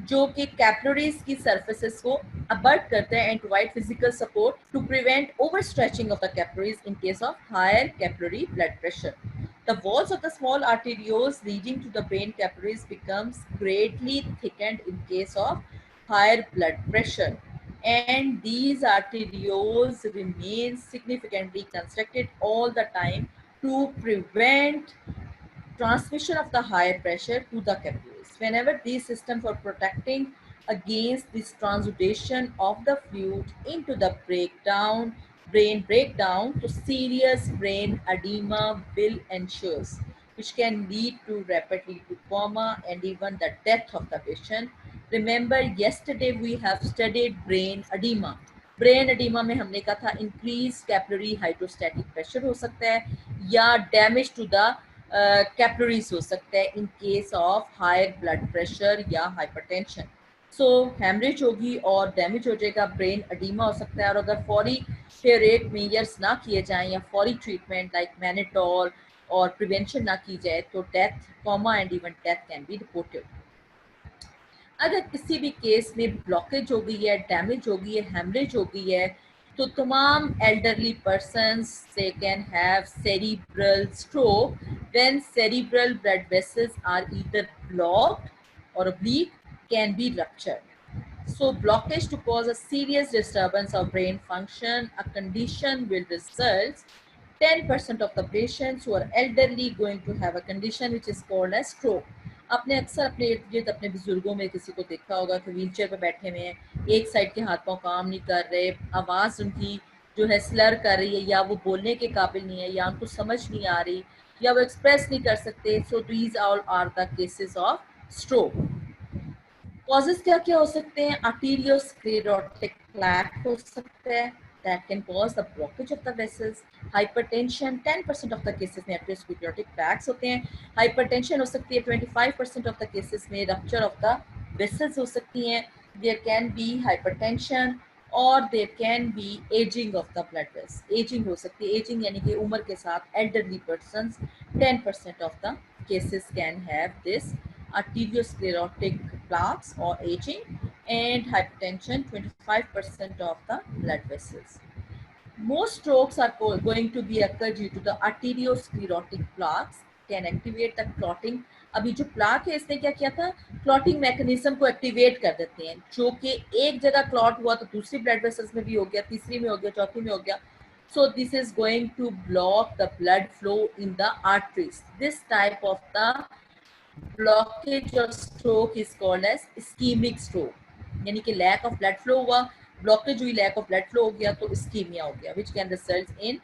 जो कि कैपिलरीज की सर्फेसेस को अबर्ट करते हैं and provide physical support to prevent over stretching of the capillaries in case of higher capillary blood pressure. The walls of the small arterioles leading to the brain capillaries becomes greatly thickened in case of higher blood pressure, and these arterioles remain significantly constricted all the time to prevent transmission of the higher pressure to the capillaries. Whenever these systems are protecting against this transudation of the fluid into the brain breakdown, to serious brain edema will ensure, which can lead to rapidly to coma and even the death of the patient. Remember, yesterday we have studied brain edema. Brain oedema में हमने कहा था increase capillary hydrostatic pressure हो सकता है या damage to the capillaries हो सकता है in case of higher blood pressure या हाइपरटेंशन. सो हैमरेज होगी और डैमेज हो जाएगा, ब्रेन एडिमा हो सकता है. और अगर फौरी फेरेट मेजर्स ना किए जाएं या फौरी ट्रीटमेंट लाइक मैनेटोल और प्रिवेंशन ना की जाए तो death, comma and even death can be reported. अगर किसी भी केस में ब्लॉकेज हो गई है, डैमेज हो गई है, हेमरेज हो गई है, तो तमाम एल्डरली पर्सन्स से can have cerebral stroke when cerebral blood vessels are either blocked और oblique can be ruptured. So blockage to cause a serious disturbance of brain function, a condition will result 10% of the patients who are elderly going to have a condition which is called as stroke. आपने अक्सर अपने इर्द गिर्द अपने बुजुर्गों में किसी को देखा होगा कि व्हील चेयर पर बैठे हुए हैं, एक साइड के हाथ पांव काम नहीं कर रहे, आवाज़ उनकी जो है स्लर कर रही है या वो बोलने के काबिल नहीं है या उनको समझ नहीं आ रही या वो एक्सप्रेस नहीं कर सकते. So these all are the cases of stroke. Causes क्या क्या हो सकते हैं? आर्टीरियोस्क्लेरोटिक प्लैक हो सकता है, that can cause the blockage of the vessels. Hypertension, 10% of the cases में arteriosclerotic plaques होते हैं. Hypertension हो सकती है 25% of the cases में rupture of the vessels हो सकती हैं. There can be hypertension or there can be aging of the blood vessels. Aging हो सकती है, aging यानी कि उम्र के साथ elderly persons 10% of the cases can have this arteriosclerotic plaques or aging, and hypertension 25% of the blood vessels. Most strokes are going to be occur due to the arteriosclerotic plaques can activate the clotting. अभी जो plaque है इसने क्या किया था, clotting mechanism को activate कर देते हैं, जो कि एक जगह क्लॉट हुआ तो दूसरी ब्लड वेसल्स में भी हो गया, तीसरी में हो गया, चौथी में हो गया. So this is going to block the blood flow in the arteries. This type of the blockage of stroke is called as ischemic stroke. यानी कि lack of blood flow हुआ, blockage हुई, lack of blood flow हो गया तो ischemia हो गया, which can result in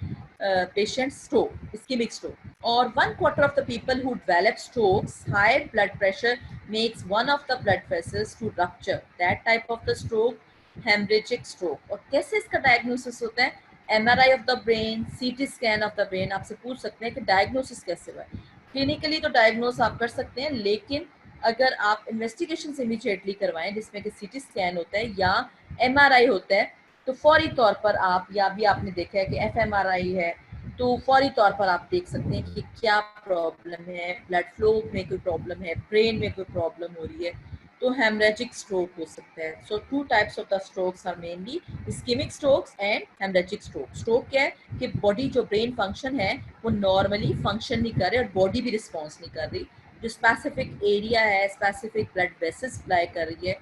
patient stroke, ischemic stroke. Or 1/4 of the people who develop strokes, high blood pressure makes one of the blood vessels to rupture. That type of the stroke, hemorrhagic stroke. और कैसे इसका diagnosis होता है? MRI of the brain, CT scan of the brain. आपसे पूछ सकते हैं कि diagnosis कैसे हुआ है. क्लिनिकली तो डायग्नोस आप कर सकते हैं, लेकिन अगर आप इन्वेस्टिगेशन से इमीडिएटली करवाएं जिसमें कि सीटी स्कैन होता है या एमआरआई होता है तो फौरी तौर पर आप, या भी आपने देखा है कि एफएमआरआई है, तो फौरी तौर पर आप देख सकते हैं कि क्या प्रॉब्लम है, ब्लड फ्लो में कोई प्रॉब्लम है, ब्रेन में कोई प्रॉब्लम हो रही है, तो हेमरेजिक स्ट्रोक हो सकता है. So 2 types of the strokes are mainly ischaemic strokes and haemorrhagic stroke. Stroke क्या है कि बॉडी जो ब्रेन फंक्शन है वो नॉर्मली फंक्शन नहीं कर रही और बॉडी भी रिस्पॉन्स नहीं कर रही, जो स्पेसिफिक एरिया है, स्पेसिफिक ब्लड वेसल्स सप्लाई कर रही है,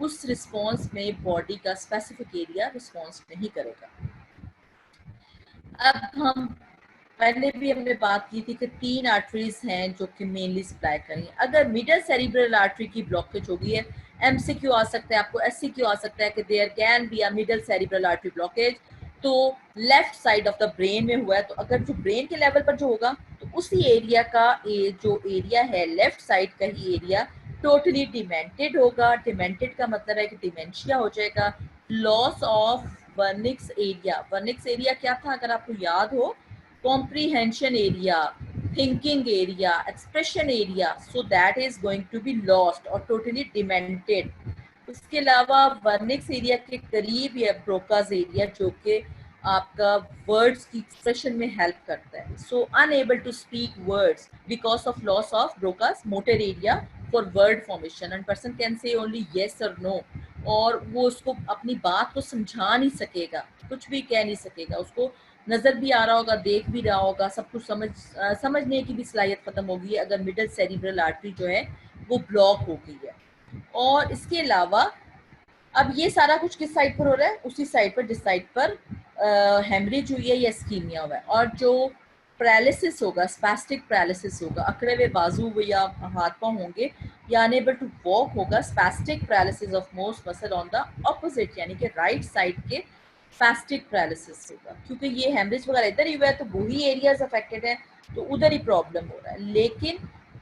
उस रिस्पॉन्स में बॉडी का स्पेसिफिक एरिया रिस्पॉन्स नहीं करेगा. अब हम पहले भी हमने बात की थी कि 3 आर्टरीज हैं जो कि मेनली सप्लाई करेंगे. अगर मिडल सेरिब्रल आर्टरी की ब्लॉकेज हो गई है, एमसीक्यू आ सकता है, आपको एससीक्यू आ सकता है कि there can be a middle cerebral artery blockage, तो left side of the brain में हुआ है, तो अगर जो ब्रेन के लेवल पर जो होगा तो उसी एरिया का जो एरिया है लेफ्ट साइड का ही एरिया टोटली डिमेंटेड होगा. डिमेंटेड का मतलब है कि डिमेंशिया हो जाएगा, loss of Wernicke's area. Wernicke's area क्या था अगर आपको याद हो, comprehension area, thinking area, expression area, so that is going to be lost or totally demented. उसके अलावा वर्निक्स एरिया के करीब या ब्रोकाज एरिया जो कि आपका वर्ड्स की एक्सप्रेशन में हेल्प करता है. So unable to speak words because of loss of Broca's motor area for word formation, and person can say only yes और नो, और वो उसको अपनी बात को समझा नहीं सकेगा, कुछ भी कह नहीं सकेगा, उसको नज़र भी आ रहा होगा, देख भी रहा होगा, सब कुछ समझने की भी सलाहियत ख़त्म होगी अगर मिडल सेरिब्रल आर्टरी जो है वो ब्लॉक हो गई है. और इसके अलावा अब ये सारा कुछ किस साइड पर हो रहा है, उसी साइड पर जिस साइड पर हेमरेज हुई है या इस्कीमिया हुआ है. और जो पैरालिसिस होगा, स्पैस्टिक पैरालिसिस होगा, अकड़े हुए बाजू या हाथ पांव होंगे या अनेबल टू वॉक होगा, spastic paralysis of most muscle on the opposite यानी कि राइट साइड के स्पैस्टिक पैरालिसिस होगा, क्योंकि ये हेमरेज वगैरह इधर ही हुआ है तो वही एरियाज अफेक्टेड है तो उधर ही प्रॉब्लम हो रहा है। लेकिन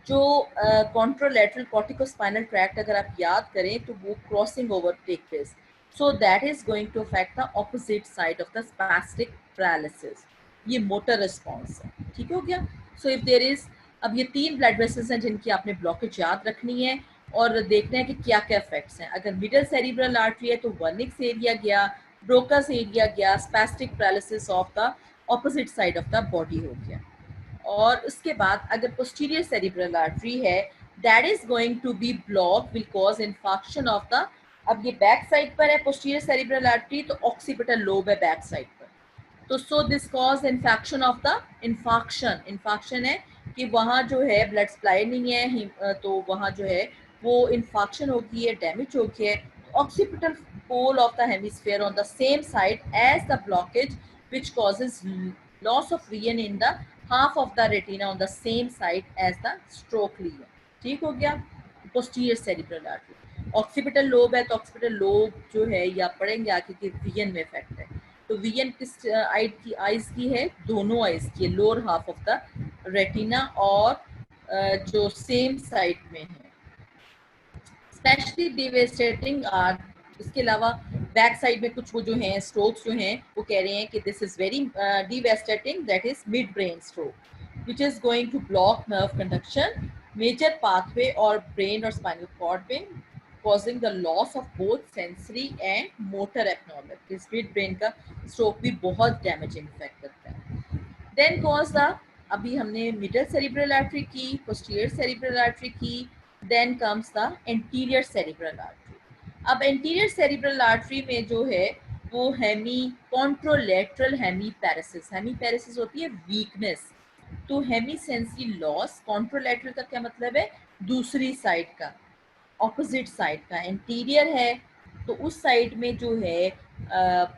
जो कॉन्ट्रोलैटरल कॉर्टिकोस्पाइनल ट्रैक्ट अगर आप याद करें तो वो crossing over take place, so that is going to affect the opposite side of the spastic paralysis। ये मोटर रिस्पॉन्स है, ठीक हो गया। सो इफ देयर इज, अब ये 3 ब्लड वेसल्स हैं जिनकी आपने ब्लॉकेज याद रखनी है और देखना है कि क्या क्या इफेक्ट्स हैं। अगर मिडल सेरिब्रल आर्टरी है तो वर्निक्स एरिया गया, ब्रोकस एरिया गया, spastic paralysis of the opposite side of the body हो गया। और उसके बाद अगर पोस्टीरियर सेरिब्रल आर्टरी है that is going to be block will cause infection of the, अब ये बैक साइड पर है पोस्टीरियर सेरिब्रल आर्टरी तो ऑक्सीपिटल लोब है बैक साइड पर, तो so this cause infection of the infection, infection है कि वहाँ जो है ब्लड सप्लाई नहीं है तो वहाँ जो है वो इन्फेक्शन हो गई है, डैमेज हो गया है। Occipital pole of the hemisphere on the same side as the blockage which causes loss of vision in the half of the retina on the same side as the stroke lesion। ठीक हो गया। posterior cerebral artery, occipital lobe है तो occipital lobe जो है या पढ़ेंगे आगे कि विजन में इफेक्ट है, तो विजन किस आइज की है, दोनों आइज की है, lower half of the retina और जो सेम साइड में है। स्पेशली डिवेस्टेटिंग आर, इसके अलावा बैक साइड में कुछ वो जो हैं स्ट्रोक्स जो हैं वो कह रहे हैं कि this is very devastating, that is midbrain stroke which is going to block nerve conduction major pathway और ब्रेन और स्पाइनल कॉर्ड में, causing the loss of both sensory and motor abnormalities। Mid brain का stroke भी बहुत damaging effect करता है। Then cause the, अभी हमने मिडल सेरिब्रल आर्टरी की, पोस्टीरियर सेरिब्रल आर्टरी की, then comes the anterior cerebral artery. अब एंटीरियर सेरिब्रल आर्टरी में जो है वो हेमी कॉन्ट्रोलैटरल हेमीपैरेसिस, हेमीपैरेसिस होती है वीकनेस, तो हेमी सेंसरी लॉस, कॉन्ट्रोलैटरल का क्या मतलब है, दूसरी साइड का, ऑपोजिट साइड का, एंटीरियर है तो उस साइड में जो है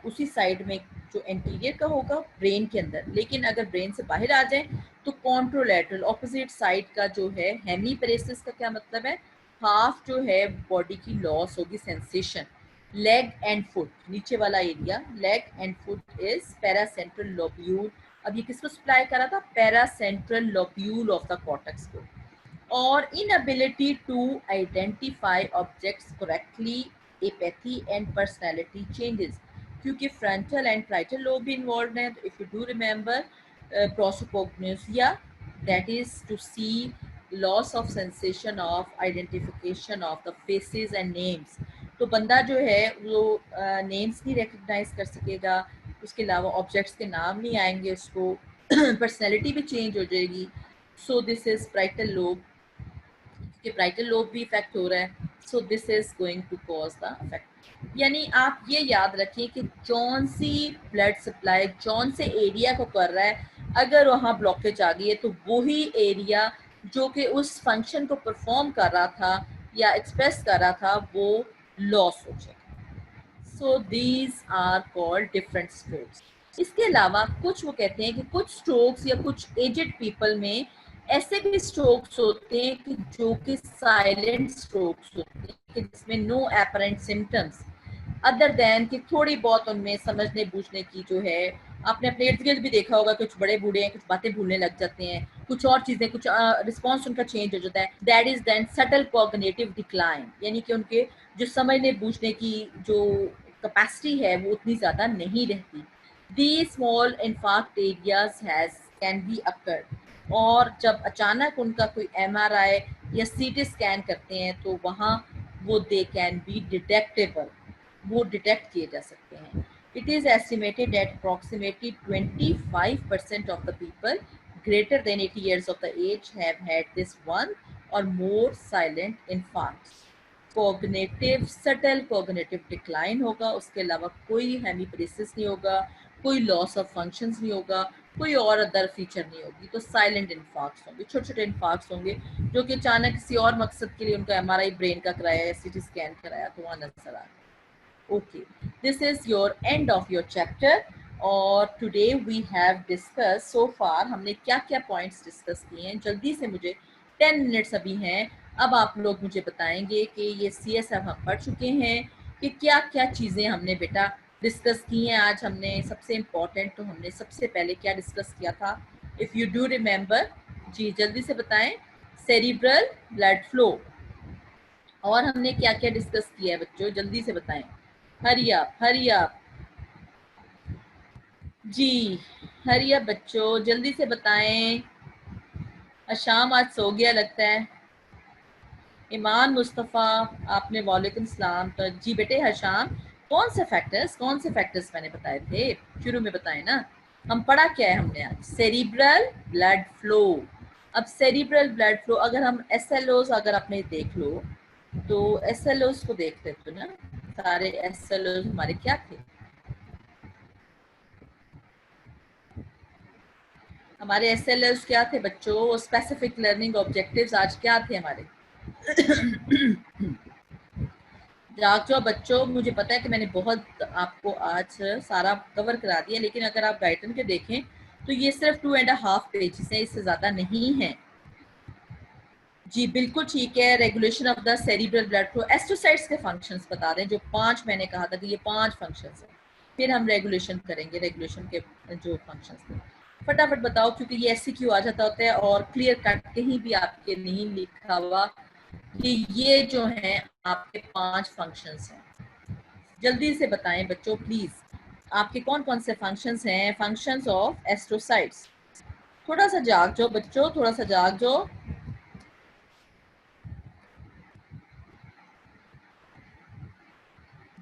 उसी साइड में जो एंटीरियर का होगा ब्रेन के अंदर, लेकिन अगर ब्रेन से बाहर आ जाए तो कॉन्ट्रोलैटरल ऑपोजिट साइड का जो है हेमीपैरेसिस का क्या मतलब है, हाफ जो है बॉडी की लॉस होगी सेंसेशन। लेग एंड फुट, नीचे वाला area leg and foot is paracentral lobule, अब ये किसको सप्लाई कर रहा था, paracentral lobule of the cortex को। और inability to identify objects correctly, apathy and personality changes, क्योंकि frontal and parietal lobe भी involved है। तो if you do remember prosopagnosia, that is to see loss of sensation of identification of the faces and names, तो बंदा जो है वो names नहीं रिकग्नाइज कर सकेगा, उसके अलावा ऑब्जेक्ट्स के नाम नहीं आएंगे उसको, पर्सनैलिटी भी चेंज हो जाएगी। So this is parietal lobe, कि ब्राइटल लोब भी इफेक्ट हो रहा है, so this is going to cause the effect. यानी आप ये याद रखिए कि जौन सी ब्लड सप्लाई जौन से एरिया को कर रहा है, अगर वहाँ ब्लॉकेज आ गई है तो वही एरिया जो कि उस फंक्शन को परफॉर्म कर रहा था या एक्सप्रेस कर रहा था वो लॉस हो जाएगा। So these are called different strokes. इसके अलावा कुछ वो कहते हैं कि कुछ स्ट्रोक्स या कुछ एजेड पीपल में ऐसे भी स्ट्रोक्स होते हैं कि जो कि साइलेंट स्ट्रोक्स होते हैं, कि जिसमें no apparent symptoms other than कि थोड़ी बहुत उनमें समझने बूझने की जो है, आपने अपने इर्द गिर्द भी देखा होगा कुछ बड़े बूढ़े हैं, कुछ बातें भूलने लग जाते हैं, कुछ और चीज़ें, कुछ रिस्पॉन्स उनका चेंज हो जाता है, that is then subtle cognitive decline, यानी कि उनके जो समझने बूझने की जो कैपेसिटी है वो उतनी ज़्यादा नहीं रहती। These small infarct areas can be occurred, और जब अचानक उनका कोई MRI या CT स्कैन करते हैं तो वहाँ वो दे कैन बी डिटेक्टेबल, वो डिटेक्ट किए जा सकते हैं। It is estimated that approximately 25% of the people greater than 80 years of the age have had this one or more silent infarcts। Cognitive subtle cognitive decline होगा, उसके अलावा कोई हेमीपैरेसिस नहीं होगा, कोई लॉस ऑफ फंक्शंस नहीं होगा, कोई और अदर फीचर नहीं होगी, तो साइलेंट इन्फार्क्ट्स होंगे, छोटे छोटे इन्फार्क्ट्स होंगे जो कि अचानक किसी और मकसद के लिए उनका एमआरआई ब्रेन का कराया या सीटी स्कैन कराया तो वहाँ नजर आ गया। Okay, this is your end of your chapter. और today we have discuss so far, हमने क्या क्या पॉइंट्स डिस्कस किए हैं। जल्दी से, मुझे 10 मिनट्स अभी हैं। अब आप लोग मुझे बताएंगे कि ये CSF हम पढ़ चुके हैं कि क्या क्या चीज़ें हमने बेटा डिस्कस की हैं। आज हमने सबसे इम्पॉर्टेंट, तो हमने सबसे पहले क्या डिस्कस किया था, इफ़ यू डू रिमेंबर। जी जल्दी से बताएं। Cerebral blood flow. और हमने क्या क्या डिस्कस किया है बच्चों, जल्दी से बताएं। Hurry up, hurry up. जी हरी अप बच्चों, जल्दी से बताएं। शाम आज सो गया लगता है। ईमान मुस्तफ़ा, आपने वालेकुम सलाम। तो जी बेटे हशाम, कौन से फैक्टर्स मैंने बताए थे शुरू में, बताएं ना। हम पढ़ा क्या है हमने आज, सेरिब्रल ब्लड फ्लो। अब सेरिब्रल ब्लड फ्लो, अगर हम SLOs अगर आपने देख लो, तो SLOs को देखते तो ना, सारे SLOs हमारे क्या थे, हमारे SLOs क्या थे बच्चों, स्पेसिफिक लर्निंग ऑब्जेक्टिव्स आज क्या थे हमारे। जाग जाओ बच्चों, मुझे पता है कि मैंने बहुत आपको आज सारा कवर करा दिया, लेकिन अगर आप गाइडन के देखें तो ये सिर्फ 2.5 पेजेस हैं, इससे ज़्यादा नहीं है। जी बिल्कुल ठीक है। Regulation of the cerebral blood flow, astrocytes के फंक्शंस बता दें, जो 5 मैंने कहा था कि ये 5 फंक्शंस हैं। फिर हम रेगुलेशन करेंगे, रेगुलेशन के जो फंक्शंस थे फटाफट बताओ, क्योंकि ये SCQ आ जाता होता है और क्लियर कट कहीं भी आपके नहीं लिखा हुआ कि ये जो है आपके 5 फंक्शंस हैं। जल्दी से बताएं बच्चों प्लीज, आपके कौन कौन से फंक्शंस हैं, फंक्शंस ऑफ एस्ट्रोसाइट्स। थोड़ा सा जाग जाओ बच्चों, थोड़ा सा जाग जाओ।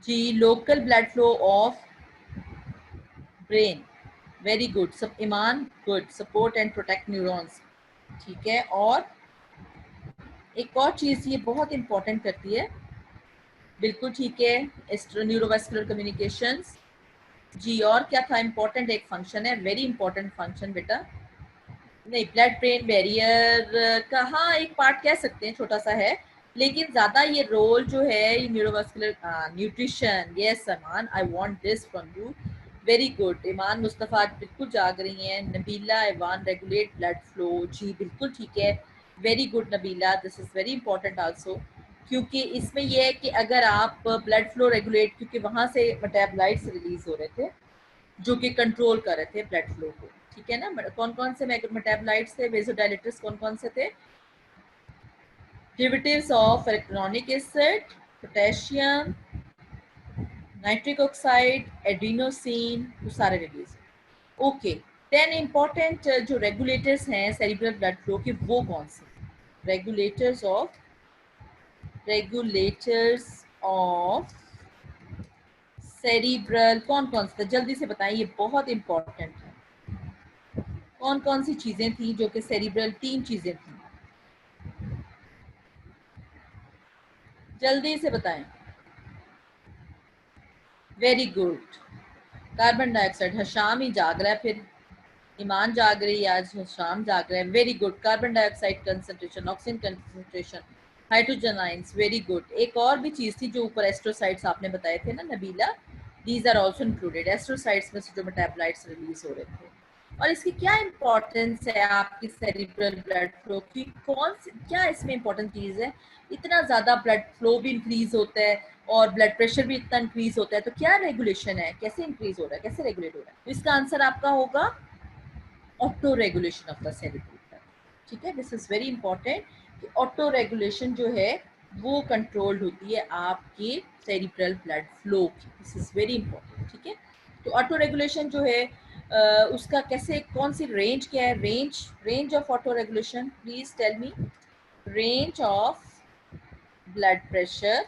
जी local blood flow of brain, very good. सब Iman good, support and protect neurons, ठीक है। और एक और चीज ये बहुत इंपॉर्टेंट करती है, बिल्कुल ठीक है, न्यूरोवेस्कुलर कम्युनिकेशंस। जी और क्या था इंपॉर्टेंट, एक फंक्शन है, वेरी इंपॉर्टेंट फंक्शन बेटा, नहीं ब्लड ब्रेन बैरियर का हाँ एक पार्ट कह सकते हैं, छोटा सा है, लेकिन ज्यादा ये रोल जो है neurovascular nutrition. Yes Aman, I want this from you, very good. Iman Mustafa आज बिल्कुल जाग रही हैं। Nabeela Ivan, regulate blood flow, जी बिल्कुल ठीक है, very good Nabeela, this is very important also, क्योंकि इसमें यह है कि अगर आप ब्लड फ्लो रेगुलेट, क्योंकि वहाँ से मेटाबोलाइट्स रिलीज हो रहे थे जो कि कंट्रोल कर रहे थे ब्लड फ्लो को, ठीक है ना। कौन कौन से मेटाबोलाइट्स थे, वेसोडाइलेटर्स कौन कौन से थे, derivatives of electronic acid, potassium, nitric oxide, adenosine, वो सारे रिलीज। ओके, 10 इंपॉर्टेंट जो रेगुलेटर्स हैं सेरिब्रल ब्लड फ्लो के, वो कौन से, regulators of, regulators of cerebral कौन कौन से, जल्दी से बताएं, ये बहुत इंपॉर्टेंट है। कौन कौन सी चीजें थी जो कि सेरिब्रल, 3 चीजें थी, जल्दी से बताएं। Very good, carbon dioxide. Hasham ही जाग रहा है फिर, ईमान जाग रही है आज, हशाम जाग रहा है, very good. Carbon dioxide concentration, oxygen concentration, hydrogen ions, very good. एक और भी चीज थी जो ऊपर एस्ट्रोसाइट्स आपने बताए थे ना Nabila, these are also included, astrocytes में से जो मेटाबोलाइट्स रिलीज हो रहे थे। और इसकी क्या इंपॉर्टेंस है आपकी सेरिब्रल ब्लड फ्लो की, कौन सी क्या इसमें इंपॉर्टेंट चीज है, इतना ज्यादा ब्लड फ्लो भी इंक्रीज होता है और ब्लड प्रेशर भी इतना इंक्रीज होता है, तो क्या रेगुलेशन है, कैसे इंक्रीज हो रहा है, कैसे रेगुलेट हो रहा है, तो इसका आंसर आपका होगा auto regulation of the cerebral blood, ठीक है। दिस इज वेरी इंपॉर्टेंट कि ऑटो रेगुलेशन जो है वो कंट्रोल्ड होती है आपके सेरिब्रल ब्लड फ्लो की, दिस इज वेरी इंपॉर्टेंट, ठीक है। तो ऑटो रेगुलेशन जो है उसका कैसे, कौन सी रेंज क्या है, range of autoregulation, please tell me, range of blood pressure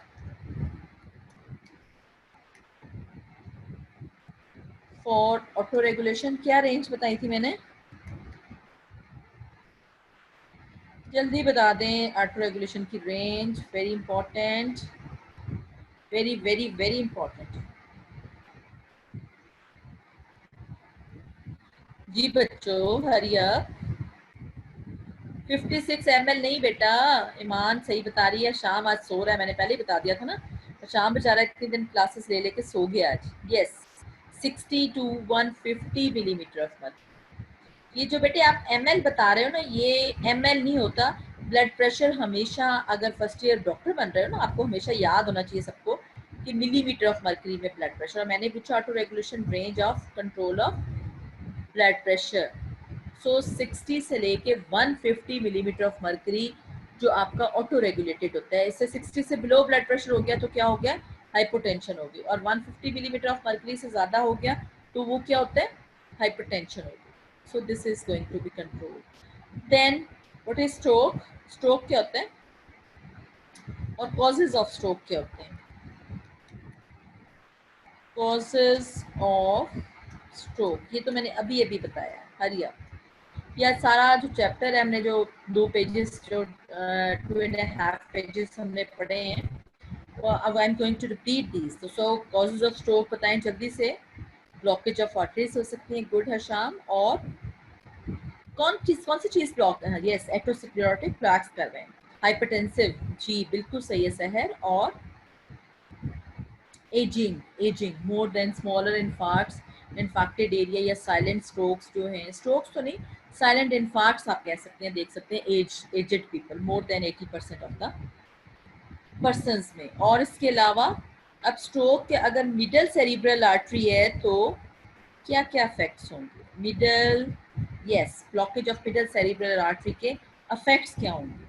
for autoregulation, क्या रेंज बताई थी मैंने, जल्दी बता दें। ऑटो रेगुलेशन की range very important, very very very important. जी बच्चों हरी अप, 56 ml नहीं बेटा, ईमान सही बता रही है, शाम आज सो रहा है, मैंने पहले ही बता दिया था ना, तो शाम बेचारा इतने दिन क्लासेस ले लेके सो गया आज। Yes 60 to 150 millimetre of mercury. ये जो बेटे आप ml बता रहे हो ना, ये ml नहीं होता। ब्लड प्रेशर हमेशा, अगर फर्स्ट ईयर डॉक्टर बन रहे हो ना, आपको हमेशा याद होना चाहिए सबको कि मिलीमीटर ऑफ मर्क्यूरी में ब्लड प्रेशर। और मैंने पूछा autoregulation range of control of blood pressure. So 60 से लेके 150 मिलीमीटर ऑफ मर्करी जो आपका ऑटो रेगुलेटेड होता है। इससे 60 से बिलो ब्लड प्रेशर हो गया तो क्या हो गया, हाइपोटेंशन होगी। और 150 मिलीमीटर ऑफ मर्करी से ज़्यादा हो गया तो वो क्या होता है, हाइपरटेंशन होगी। So this is going to be control. Then what is stroke? Stroke क्या होता है और कॉजेज ऑफ स्ट्रोक क्या होते हैं? कॉजेज ऑफ स्ट्रोक ये तो मैंने अभी अभी बताया, हरिया। यह सारा जो चैप्टर है, हमने जो 2 पेजेस, जो 2.5 पेजेस हमने पढ़े हैं, तो अब I am going to repeat these. तो सो कॉजेज ऑफ स्ट्रोक बताएं जल्दी से। ब्लॉकेज ऑफ आर्टरीज हो सकती है, गुड हशाम। और कौन सी चीज ब्लॉक है? यस, एटरोस्क्लेरोटिक प्लेक्स कर रहे हैं। हाइपरटेंसिव, जी बिल्कुल सही है सहर। और ageing more than smaller infarcts, infarcted area या साइलेंट स्ट्रोक्स जो हैं, स्ट्रोक्स तो नहीं, साइलेंट इन्फार्क्ट्स आप कह सकते हैं, देख सकते हैं aged people, more than 80% of the persons में। और इसके अलावा अब स्ट्रोक के अगर मिडल सेरिब्रल आर्टरी है तो क्या क्या इफेक्ट्स होंगे? Middle, yes, blockage of middle cerebral artery के इफेक्ट्स क्या होंगे?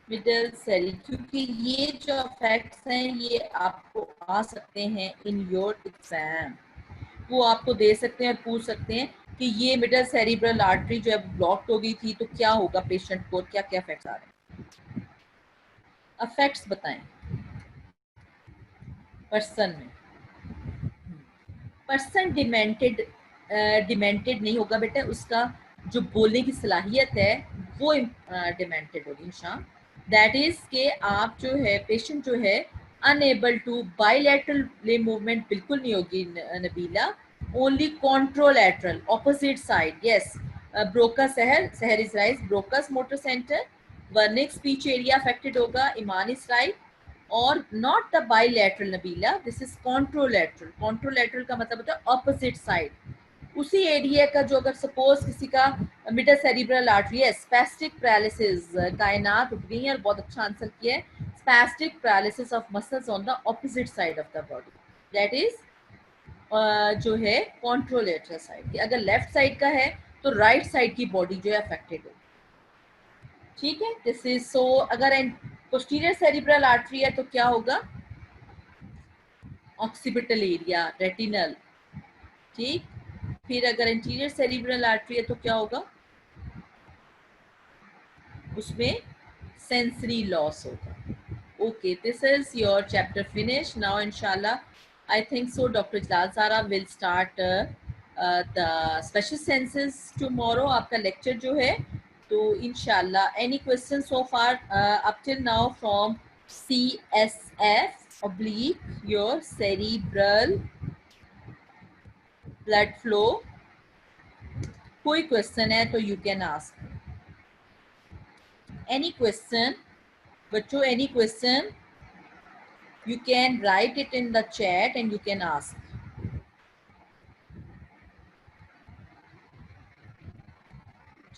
मिडल सेल, क्योंकि ये जो फैक्ट्स हैं ये आपको आ सकते हैं इन योर एग्जाम। वो आपको दे सकते हैं और पूछ सकते हैं कि ये मिडल सेरिब्रल आर्टरी जो है ब्लॉक हो गई थी तो क्या होगा पेशेंट को, क्या क्या इफेक्ट्स आ रहे हैं? इफेक्ट्स बताएं पर्सन में। पर्सन डिमेंटेड नहीं होगा बेटा, उसका जो बोलने की सलाहियत है वो डिमेंटेड होगी शाम। दैट इज के आप जो है, पेशेंट जो है unable to bilateral limb movement बिल्कुल नहीं होगी Nabeela, only contralateral opposite side. Yes, Broca Sehar is right, Broca's motor centre, Wernicke speech area affected होगा, इमान इज राइट। और not the bilateral Nabeela, this is contralateral. Contralateral का मतलब होता है ऑपोजिट साइड, उसी एरिया का जो, अगर सपोज किसी का मिडल सेरिब्रल आर्टरी है, स्पैस्टिक पैरालिसिस, कायनात उठ गई है और बहुत अच्छा आंसर किया है, spastic paralysis of muscles on the opposite side of the body, that is जो है कॉन्ट्रोलेटरल साइड की। अगर लेफ्ट साइड का है तो राइट साइड की बॉडी जो है अफेक्टेड होगी। ठीक है, दिस इज सो। अगर पोस्टीरियर सेरिब्रल आर्टरी है तो क्या होगा? Occipital area, retinal. ठीक, फिर अगर इंटीरियर सेरिब्रल आर्टरी है तो क्या होगा? उसमें सेंसरी लॉस होगा। Okay, this is your chapter finish now इंशाल्लाह। I think so doctor Jalal Sara will start the special senses tomorrow, आपका लेक्चर जो है। तो इंशाल्लाह any question so far up till now from CSF oblique your cerebral blood flow? कोई question है तो you can ask any question बच्चों, any question you can write it in the chat and you can ask.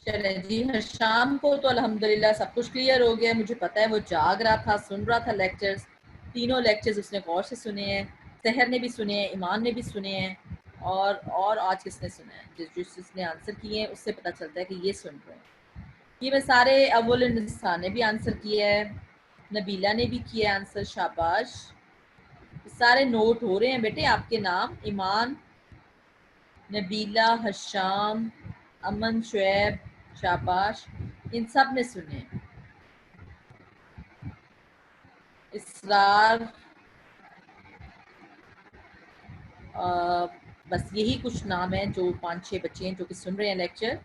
चलें जी, हर शाम को तो अल्हम्दुलिल्लाह सब कुछ क्लियर हो गया। मुझे पता है वो जाग रहा था, सुन रहा था लेक्चर्स, तीनों लेक्चर्स उसने गौर से सुने हैं, सहर ने भी सुने हैं, ईमान ने भी सुने हैं, और आज किसने सुना है? जिसने आंसर किए हैं उससे पता चलता है कि ये सुन रहे हैं। ये मैं सारे, अव्वल निसा ने भी आंसर किया है, नबीला ने भी किया आंसर, शाबाश। सारे नोट हो रहे हैं बेटे आपके नाम, ईमान, नबीला, हशाम, अमन, शुएब, शाबाश, इन सब ने सुने। इसरार, बस यही कुछ नाम है जो 5-6 बच्चे हैं जो कि सुन रहे हैं लेक्चर।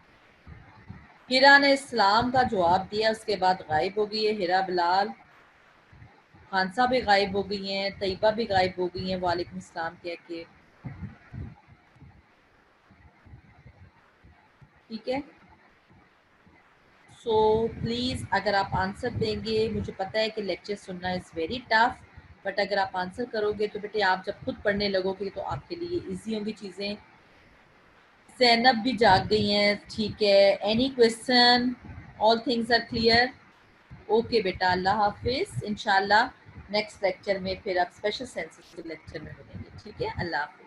हिरा ने इस्लाम का जवाब दिया, उसके बाद गायब हो गई है हिरा बिलाल, खानसा भी गायब हो गई हैं, तैयबा भी गायब हो गई हैं, वालेकुम सलाम कह के। ठीक है, सो प्लीज़ अगर आप आंसर देंगे, मुझे पता है कि लेक्चर सुनना इज़ वेरी टफ, बट अगर आप आंसर करोगे तो बेटे आप जब खुद पढ़ने लगोगे तो आपके लिए इजी होंगी चीज़ें। ज़ैनब भी जाग गई हैं, ठीक है। Any question? All things are clear? Okay बेटा, अल्लाह हाफिज़। इंशाल्लाह नेक्स्ट लेक्चर में फिर आप स्पेशल सेंसेस के लेक्चर में मिलेंगे, ठीक है। अल्लाह हाफिज़।